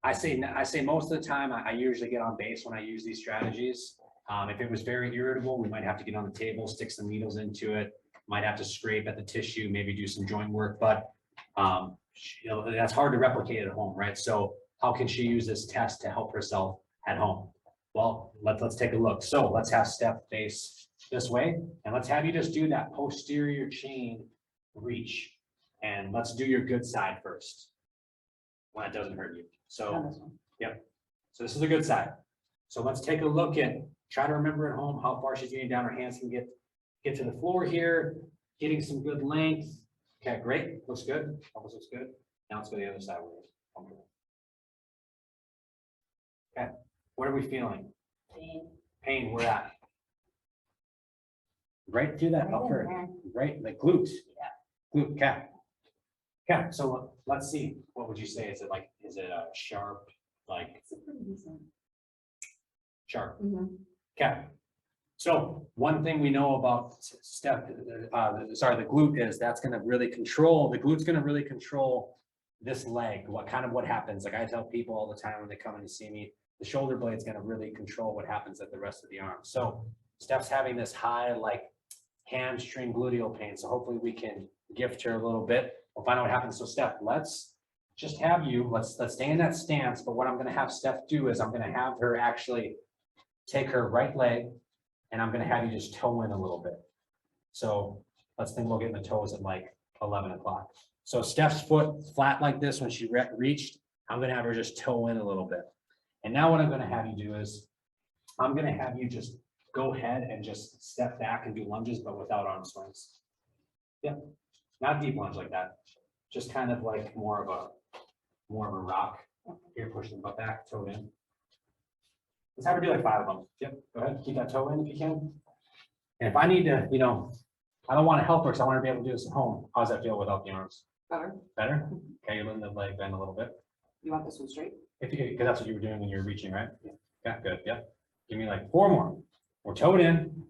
I say most of the time I usually get on base when I use these strategies. If it was very irritable, we might have to get on the table, stick some needles into it, might have to scrape at the tissue, maybe do some joint work, but you know, that's hard to replicate at home, right? So how can she use this test to help herself at home? Well, let's take a look. So let's have Steph face this way, and let's have you just do that posterior chain reach. And let's do your good side first, when it doesn't hurt you. So, yep. So this is the good side. So let's take a look at, try to remember at home how far she's getting down. Her hands can get to the floor here, getting some good length. Okay, great. Looks good. Almost looks good. Now let's go to the other side. Okay. What are we feeling? Pain, where at? Right through that upper, right, the glutes. Yeah. Glute, okay. Okay, so let's see, what would you say? Is it a sharp, like It's a pretty decent. sharp? Mhm. Okay. So one thing we know about the glute is that's gonna really control, the glute's gonna really control this leg, what happens. Like I tell people all the time when they come in to see me, the shoulder blade's gonna really control what happens at the rest of the arm. So Steph's having this high, like hamstring gluteal pain. So hopefully we can gift her a little bit. We'll find out what happens. So Steph, let's just have you, let's stay in that stance. But what I'm gonna have Steph do is I'm gonna have her actually take her right leg and I'm gonna have you just toe in a little bit. So let's think we'll get in the toes at like 11 o'clock. So Steph's foot flat like this when she reached, I'm gonna have her just toe in a little bit. And now what I'm gonna have you do is, I'm gonna have you just go ahead and just step back and do lunges, but without arm swings. Yep, not deep lunge like that. Just kind of like more of a rock. Here, push the butt back, toe in. Let's have her do like 5 of them. Yep, go ahead, keep that toe in if you can. And if I need to, I don't want to help her because I want her to be able to do this at home. How does that feel without the arms? Better. Better? Okay, you're letting the leg bend a little bit. You want this one straight? If you, because that's what you were doing when you were reaching, right? Yeah, good, yep. Give me like 4 more. We're toed in.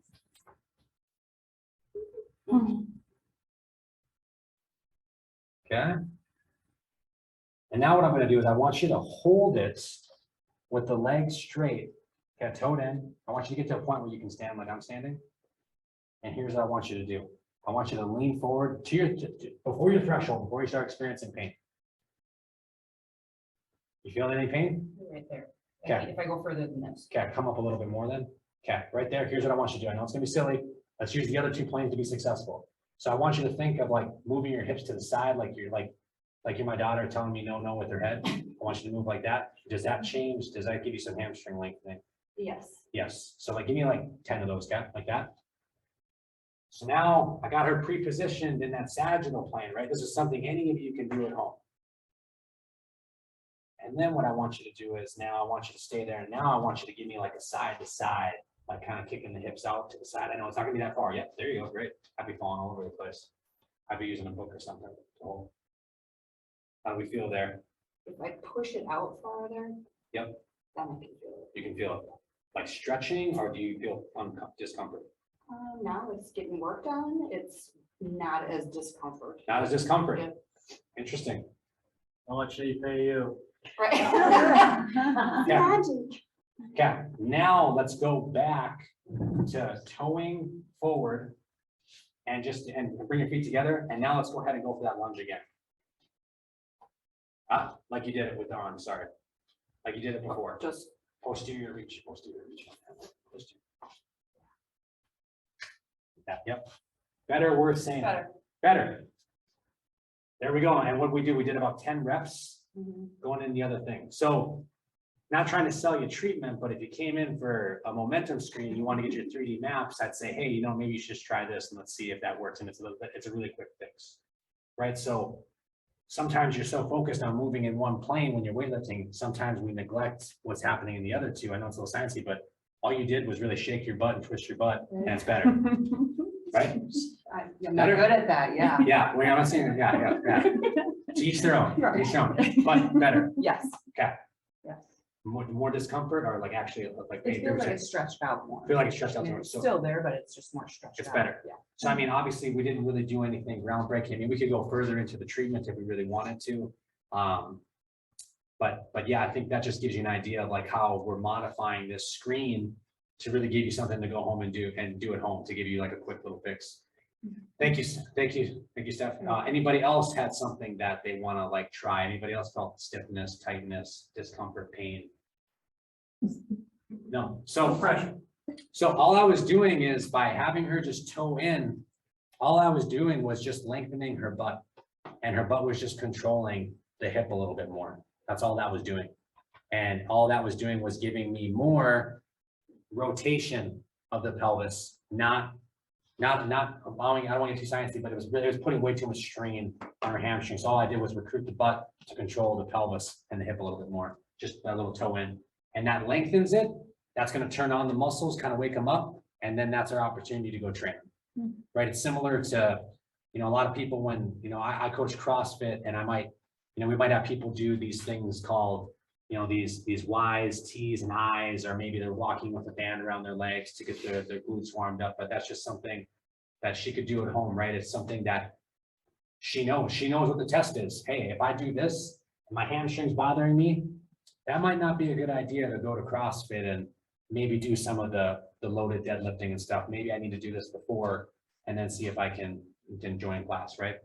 Okay. And now what I'm gonna do is I want you to hold it with the legs straight. Okay, toed in. I want you to get to a point where you can stand like I'm standing. And here's what I want you to do. I want you to lean forward to your, before your threshold, before you start experiencing pain. You feeling any pain? Right there. Okay. If I go further than this. Okay, come up a little bit more then. Okay, right there. Here's what I want you to do. I know it's gonna be silly. Let's use the other 2 planes to be successful. So I want you to think of like moving your hips to the side, like you're my daughter telling me no with her head. I want you to move like that. Does that change? Does that give you some hamstring lengthening? Yes. Yes. So like give me like 10 of those, guys, like that. So now I got her pre-positioned in that sagittal plane, right? This is something any of you can do at home. And then what I want you to do is now I want you to stay there. And now I want you to give me like a side to side, like kind of kicking the hips out to the side. I know it's not gonna be that far. Yep, there you go. Great. I'd be falling all over the place. I'd be using a book or something. So, how do we feel there? If I push it out farther. Yep. Then I can feel it. You can feel it like stretching, or do you feel discomfort? Now it's getting worked on. It's not as discomfort. Not as discomfort. Yep. Interesting. How much do you pay you? Right. Yeah. Magic. Okay, now let's go back to toeing forward and bring your feet together. And now let's go ahead and go for that lunge again. Like you did it with the arm, sorry. Like you did it before. Just Posterior reach, posterior reach. Posterior. Yep. Better, worth saying. better. Better. There we go. And what we did about 10 reps Mhm. going in the other thing. So not trying to sell you treatment, but if you came in for a momentum screen, you want to get your 3D maps, I'd say, hey, maybe you should just try this and let's see if that works. And it's a really quick fix, right? So sometimes you're so focused on moving in one plane when you're weightlifting, sometimes we neglect what's happening in the other 2. I know it's a little sciencey, but all you did was really shake your butt and twist your butt, and it's better, right? I'm not good at that, yeah. Yeah, well, I'm not saying, yeah. To each their own, to each their own, but better. Yes. Okay. Yes. More discomfort or like actually like. It feels like it's stretched out more. Feel like it's stretched out I mean, more. it's So, still there, but it's just more stretched out. It's better. Yeah. so I mean, obviously, we didn't really do anything groundbreaking. I mean, we could go further into the treatment if we really wanted to. But yeah, I think that just gives you an idea of like how we're modifying this screen to really give you something to go home and do at home to give you like a quick little fix. Thank you, Steph. Anybody else had something that they want to like try? Anybody else felt stiffness, tightness, discomfort, pain? No. So all I was doing is by having her just toe in, all I was doing was just lengthening her butt, and her butt was just controlling the hip a little bit more. That's all that was doing. And all that was doing was giving me more rotation of the pelvis, not allowing, I don't want to get too sciencey, but it was putting way too much strain on her hamstring. So all I did was recruit the butt to control the pelvis and the hip a little bit more, just that little toe in. And that lengthens it. That's going to turn on the muscles, kind of wake them up. And then that's our opportunity to go train. Right? It's similar to you know, a lot of people when, you know, I coach CrossFit and I might, you know, we might have people do these things called, you know, these Ys, Ts and Is, or maybe they're walking with a band around their legs to get their glutes warmed up, but that's just something that she could do at home, right? It's something that she knows what the test is. Hey, if I do this, and my hamstring's bothering me, that might not be a good idea to go to CrossFit and maybe do some of the loaded deadlifting and stuff. Maybe I need to do this before and then see if I can join class, right?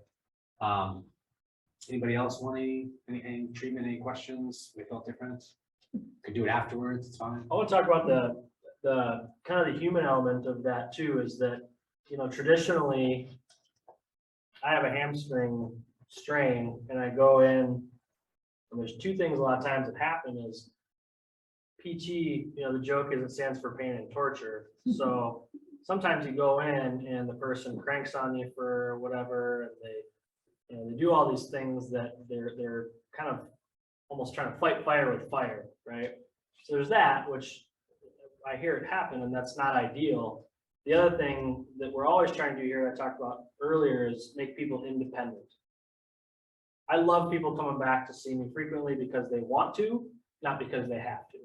Anybody else want any treatment, any questions? We felt different. Could do it afterwards, it's fine. I want to talk about the kind of the human element of that too, is that, you know, traditionally, I have a hamstring strain and I go in, and there's two things a lot of times that happen is PT, you know, the joke is it stands for pain and torture. So sometimes you go in and the person cranks on you for whatever, and they, you know, they do all these things that they're kind of almost trying to fight fire with fire, right? So there's that, which I hear it happen, and that's not ideal. The other thing that we're always trying to do here, I talked about earlier, is make people independent. I love people coming back to see me frequently because they want to, not because they have to,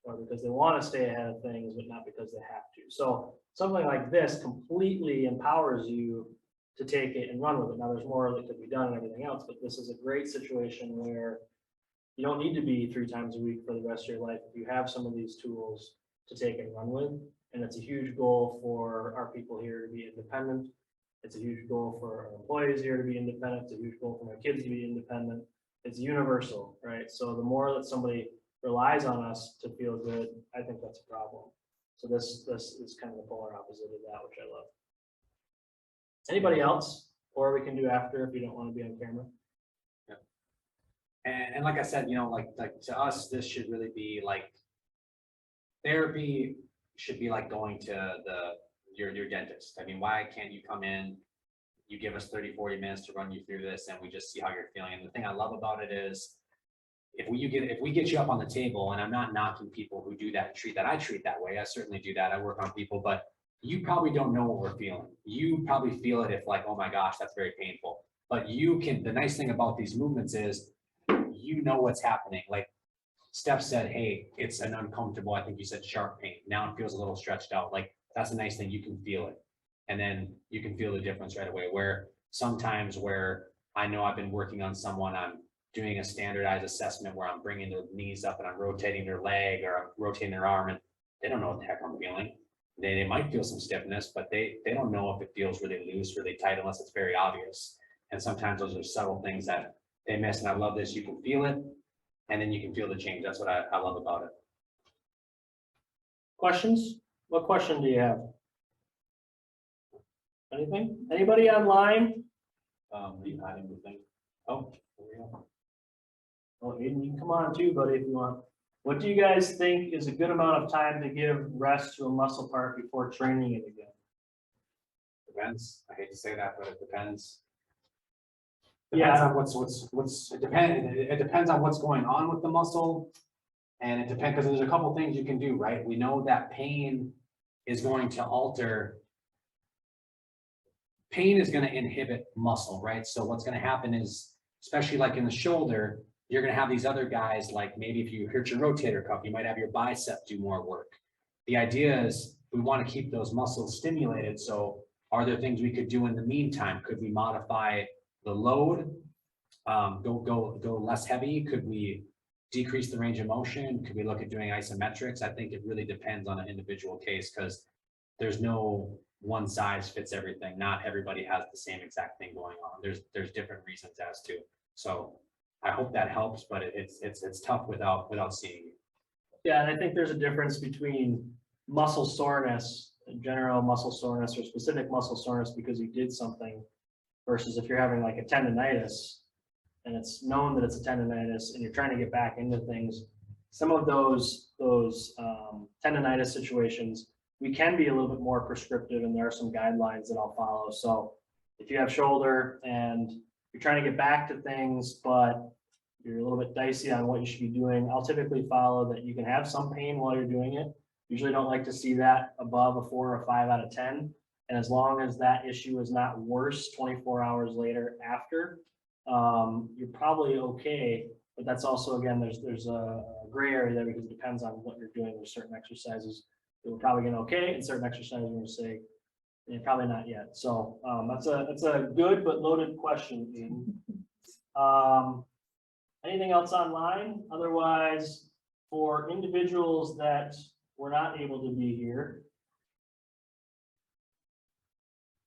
or because they want to stay ahead of things, but not because they have to. So something like this completely empowers you to take it and run with it. Now, there's more that could be done and everything else, but this is a great situation where you don't need to be 3 times a week for the rest of your life if you have some of these tools to take and run with. And it's a huge goal for our people here to be independent. It's a huge goal for our employees here to be independent. It's a huge goal for my kids to be independent. It's universal, right? So the more that somebody relies on us to feel good, I think that's a problem. So this is kind of the polar opposite of that, which I love. Anybody else? Or we can do after if you don't want to be on camera. And like I said, you know, like to us, this should really be like therapy should be like going to your dentist. I mean, why can't you come in, you give us 30-40 minutes to run you through this and we just see how you're feeling? And the thing I love about it is if we get you up on the table, and I'm not knocking people who do that and treat that. I treat that way. I certainly do that. I work on people, but you probably don't know what we're feeling. You probably feel it if like, oh my gosh, that's very painful. But you can, the nice thing about these movements is you know what's happening. Like Steph said, hey, it's an uncomfortable, I think you said sharp pain. Now it feels a little stretched out. Like that's a nice thing. You can feel it. And then you can feel the difference right away. Where sometimes where I know I've been working on someone, I'm doing a standardized assessment where I'm bringing their knees up and I'm rotating their leg or I'm rotating their arm, and they don't know what the heck I'm feeling. They might feel some stiffness, but they don't know if it feels really loose, really tight, unless it's very obvious. And sometimes those are subtle things that they miss. And I love this. You can feel it, and then you can feel the change. That's what I love about it. Questions? What question do you have? Anything? Anybody online? You had anything? Oh, there we go. Oh, Aiden, you can come on too, buddy, if you want. What do you guys think is a good amount of time to give rest to a muscle part before training it again? Depends. I hate to say that, but it depends. Yeah. Depends on it depends on what's going on with the muscle. And it depends, because there's a couple things you can do, right? We know that pain is going to alter. Pain is going to inhibit muscle, right? So what's going to happen is, especially like in the shoulder, you're going to have these other guys, like maybe if you hurt your rotator cuff, you might have your bicep do more work. The idea is we want to keep those muscles stimulated. So are there things we could do in the meantime? Could we modify the load, go less heavy? Could we decrease the range of motion? Could we look at doing isometrics? I think it really depends on an individual case, because there's no one size fits everything. Not everybody has the same exact thing going on. There's different reasons as to. So I hope that helps, but it's tough without seeing it. Yeah, and I think there's a difference between muscle soreness, general muscle soreness, or specific muscle soreness because you did something, versus if you're having like a tendonitis and it's known that it's a tendonitis and you're trying to get back into things. Some of those tendonitis situations, we can be a little bit more prescriptive, and there are some guidelines that I'll follow. So if you have shoulder and you're trying to get back to things, but you're a little bit dicey on what you should be doing, I'll typically follow that you can have some pain while you're doing it. Usually don't like to see that above a 4 or 5 out of 10. And as long as that issue is not worse 24 hours later after, you're probably okay. But that's also, again, there's a gray area there because it depends on what you're doing. There's certain exercises that we're probably gonna okay, and certain exercises we're gonna say, probably not yet. So that's a good but loaded question, Aiden. Anything else online? Otherwise, for individuals that were not able to be here,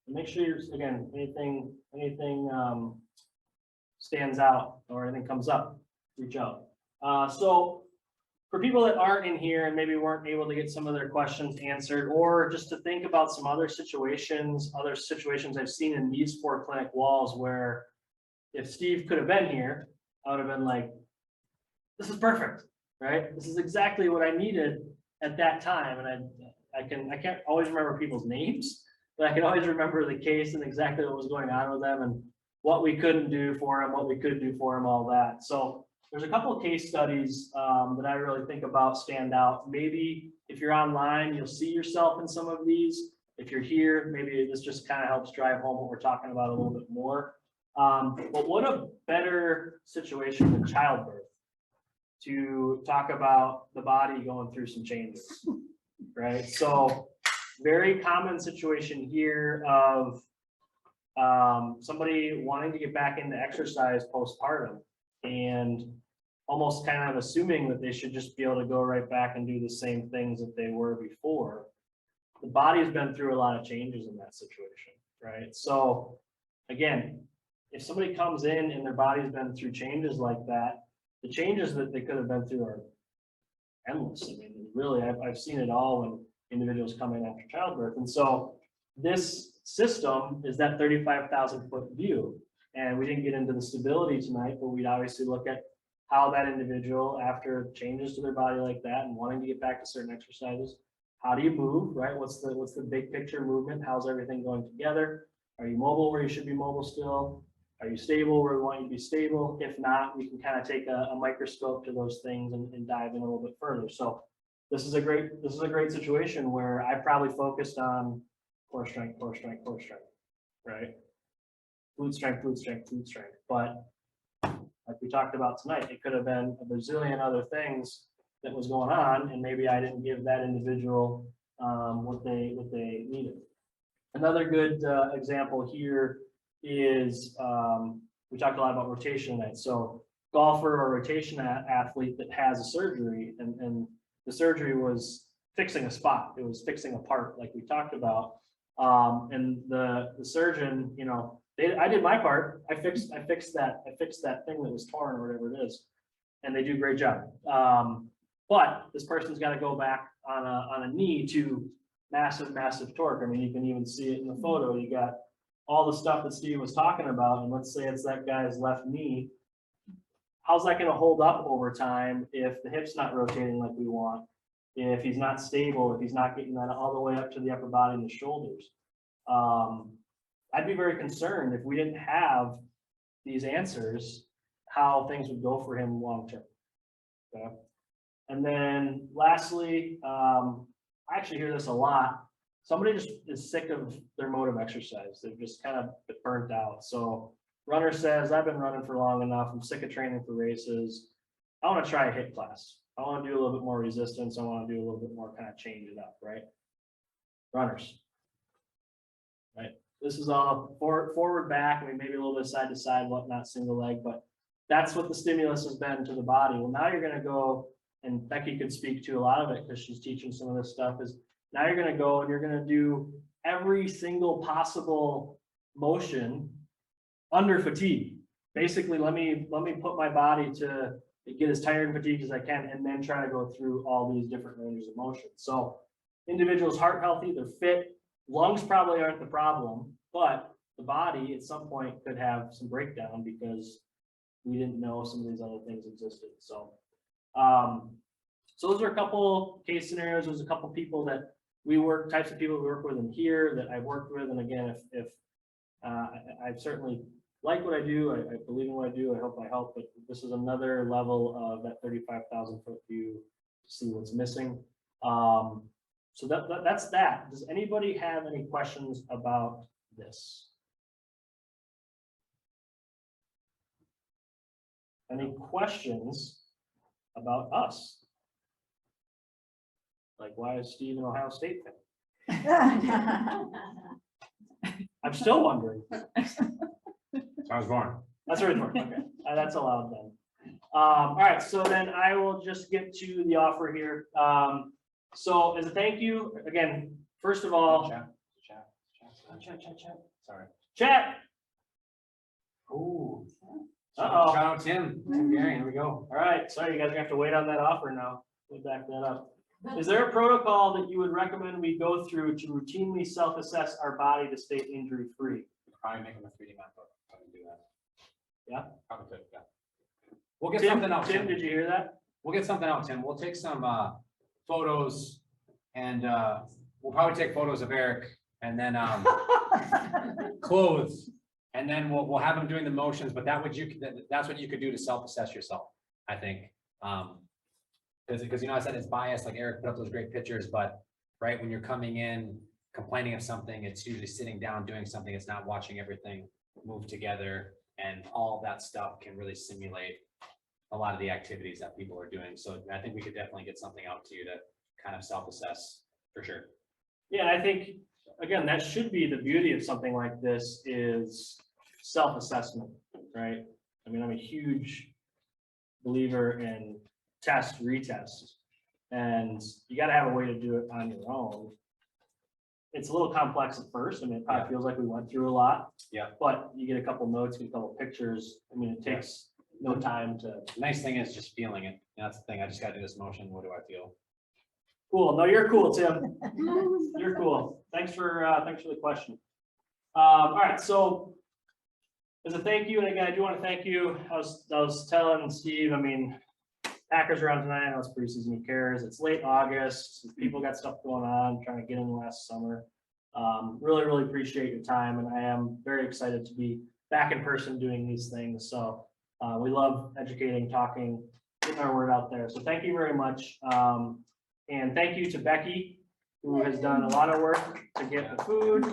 make sure you're, again, anything stands out or anything comes up, reach out. So for people that aren't in here and maybe weren't able to get some of their questions answered, or just to think about some other situations I've seen in these 4 clinic walls where if Steve could have been here, I would have been like, this is perfect, right? This is exactly what I needed at that time. And I can't always remember people's names, but I can always remember the case and exactly what was going on with them and what we couldn't do for them, what we could do for them, all that. So there's a couple of case studies that I really think about stand out. Maybe if you're online, you'll see yourself in some of these. If you're here, maybe this just kind of helps drive home what we're talking about a little bit more. But what a better situation than childbirth to talk about the body going through some changes, right? So very common situation here of somebody wanting to get back into exercise postpartum and almost kind of assuming that they should just be able to go right back and do the same things that they were before. The body's been through a lot of changes in that situation, right? So again, if somebody comes in and their body's been through changes like that, the changes that they could have been through are endless. I mean, really, I've seen it all when individuals come in after childbirth. And so this system is that 35,000-foot view. And we didn't get into the stability tonight, but we'd obviously look at how that individual, after changes to their body like that and wanting to get back to certain exercises, how do you move, right? What's the big picture movement? How's everything going together? Are you mobile where you should be mobile still? Are you stable where we want you to be stable? If not, we can kind of take a microscope to those things and dive in a little bit further. So this is a great situation where I probably focused on core strength, right? Glute strength, glute strength, glute strength. But like we talked about tonight, it could have been a bazillion other things that was going on, and maybe I didn't give that individual what they needed. Another good example here is we talked a lot about rotation tonight. So golfer or rotation athlete that has a surgery, and the surgery was fixing a spot. It was fixing a part, like we talked about. And the surgeon, you know, I did my part. I fixed that thing that was torn or whatever it is, and they do a great job. But this person's got to go back on a knee to massive torque. I mean, you can even see it in the photo. You got all the stuff that Steve was talking about, and let's say it's that guy's left knee. How's that going to hold up over time if the hip's not rotating like we want? If he's not stable, if he's not getting that all the way up to the upper body and the shoulders? I'd be very concerned if we didn't have these answers, how things would go for him long term. Okay. And then lastly, I actually hear this a lot. Somebody just is sick of their mode of exercise. They've just kind of burnt out. So runner says, I've been running for long enough. I'm sick of training for races. I want to try a HIIT class. I want to do a little bit more resistance. I want to do a little bit more kind of change it up, right? Runners, right? This is all forward, back, I mean, maybe a little bit side to side, whatnot, single leg, but that's what the stimulus has been to the body. Well, now you're going to go, and Becky could speak to a lot of it because she's teaching some of this stuff, is now you're going to go and you're going to do every single possible motion under fatigue. Basically, let me put my body to get as tired and fatigued as I can, and then try to go through all these different ranges of motion. So individuals heart healthy, they're fit, lungs probably aren't the problem, but the body at some point could have some breakdown because we didn't know some of these other things existed. So, so those are a couple case scenarios. There's a couple people that types of people we work with in here that I've worked with. And again, if I've certainly like what I do, I believe in what I do, I hope I help, but this is another level of that 35,000 foot view to see what's missing. So that's that. Does anybody have any questions about this? Any questions about us? Like, why is Steve an Ohio State fan? I'm still wondering. So I was born. That's right. Okay, that's allowed then. All right, so then I will just get to the offer here. So as a thank you, again, first of all, Chat. Sorry. chat. Ooh. Uh-oh. Shout out Tim Gary, here we go. All right, sorry, you guys are gonna have to wait on that offer now. We'll back that up. Is there a protocol that you would recommend we go through to routinely self-assess our body to stay injury-free? Probably make him a 3D map, but probably do that. Yeah? Probably could, yeah. We'll get Tim, something out, Tim, Tim. did you hear that? We'll get something out, Tim. We'll take some photos and we'll probably take photos of Eric and then clothes. And then we'll have him doing the motions, but that's what you could do to self-assess yourself, I think. Because you know, I said it's biased, like Eric put up those great pictures, but right when you're coming in complaining of something, it's usually sitting down doing something. It's not watching everything move together, and all that stuff can really simulate a lot of the activities that people are doing. So I think we could definitely get something out to you to kind of self-assess for sure. Yeah, and I think, again, that should be the beauty of something like this is self-assessment, right? I mean, I'm a huge believer in test, retest, and you got to have a way to do it on your own. It's a little complex at first. I mean, it probably feels like we went through a lot. Yeah. But you get a couple notes, get a couple pictures. I mean, it takes no time to. The nice thing is just feeling it. That's the thing. I just got to do this motion. What do I feel? Cool. No, you're cool, Tim. You're cool. Thanks for the question. All right, so as a thank you, and again, I do want to thank you. I was telling Steve, I mean, Packers are on tonight. I know it's preseason, who cares? It's late August. People got stuff going on, trying to get in last summer. Really, really appreciate your time, and I am very excited to be back in person doing these things. So we love educating, talking, getting our word out there. So thank you very much. And thank you to Becky, who has done a lot of work to get the food,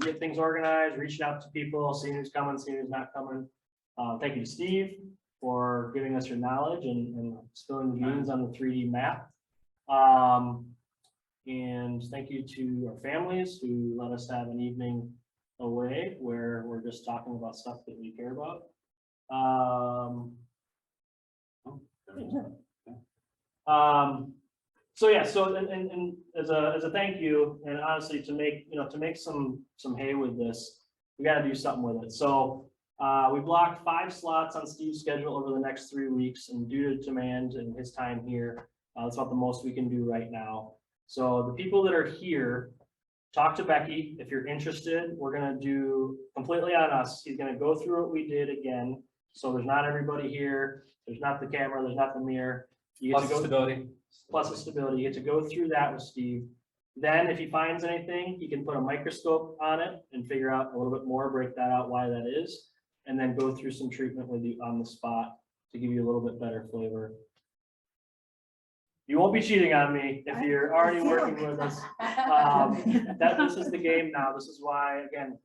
get things organized, reaching out to people, seeing who's coming, seeing who's not coming. Thank you to Steve for giving us your knowledge and spilling the beans on the 3D map. And thank you to our families who let us have an evening away where we're just talking about stuff that we care about. So yeah, so and as a thank you, and honestly to make some hay with this, we got to do something with it. So we blocked 5 slots on Steve's schedule over the next 3 weeks, and due to demand and his time here, that's about the most we can do right now. So the people that are here, talk to Becky if you're interested. We're gonna do completely on us. He's gonna go through what we did again. So there's not everybody here. There's not the camera. There's not the mirror. You get Plus to go stability. plus the stability. You get to go through that with Steve. Then if he finds anything, he can put a microscope on it and figure out a little bit more, break that out why that is, and then go through some treatment with you on the spot to give you a little bit better flavor. You won't be cheating on me if you're already working with us. This is the game now. This is why, again,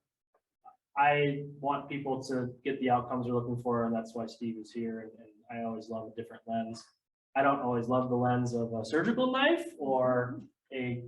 I want people to get the outcomes they're looking for, and that's why Steve is here. And I always love a different lens. I don't always love the lens of a surgical knife or a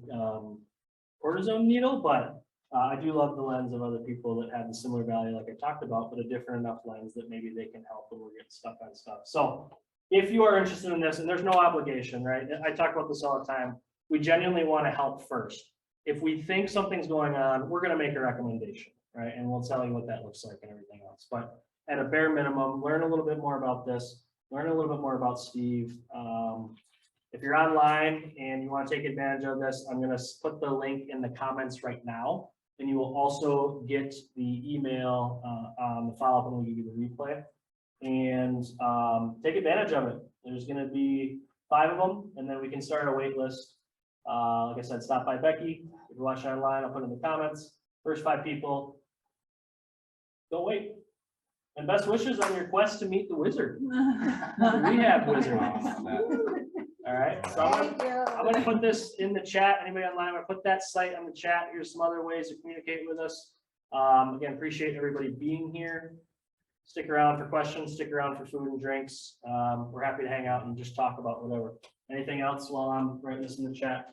cortisone needle, but I do love the lens of other people that have the similar value like I talked about, but a different enough lens that maybe they can help when we're getting stuck on stuff. So if you are interested in this, and there's no obligation, right? I talk about this all the time. We genuinely want to help first. If we think something's going on, we're going to make a recommendation, right? And we'll tell you what that looks like and everything else. But at a bare minimum, learn a little bit more about this. Learn a little bit more about Steve. If you're online and you want to take advantage of this, I'm going to put the link in the comments right now. And you will also get the email on the follow-up when we give you the replay. And take advantage of it. There's going to be 5 of them, and then we can start a wait list. Like I said, stop by Becky. If you're watching online, I'll put it in the comments. First 5 people, don't wait. And best wishes on your quest to meet the wizard, the rehab wizard. All right, so I'm Thank gonna put this in the chat. Anybody online, I'm gonna put that site on the chat. Here's some other ways to communicate with us. Again, appreciate everybody being here. Stick around for questions, stick around for food and drinks. We're happy to hang out and just talk about whatever. Anything else while I'm writing this in the chat?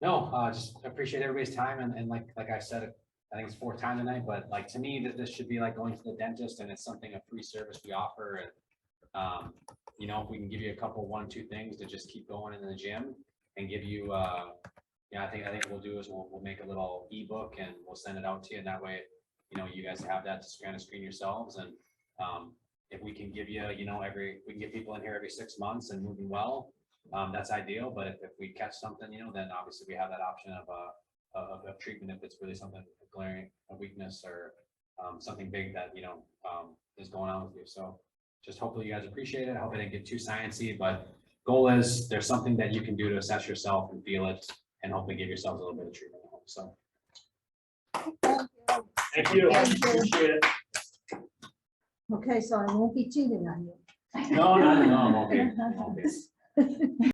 No, just appreciate everybody's time and like I said, I think it's fourth time tonight, but like to me, that this should be like going to the dentist and it's something, a free service we offer. And you know, if we can give you a couple, 1-2 things to just keep going in the gym and give you, yeah, I think what we'll do is we'll make a little ebook and we'll send it out to you. And that way, you know, you guys have that to kind of screen yourselves. And if we can give you, you know, we can get people in here every 6 months and moving well, that's ideal. But if we catch something, you know, then obviously we have that option of treatment if it's really something glaring, a weakness or something big that, you know, is going on with you. So just hopefully you guys appreciate it. I hope I didn't get too sciencey, but goal is there's something that you can do to assess yourself and feel it and hopefully give yourselves a little bit of treatment at home. So Thank you. Thank you. Appreciate it. Okay, so I won't be cheating on you. No, no, no. no, I'm okay. I'm okay.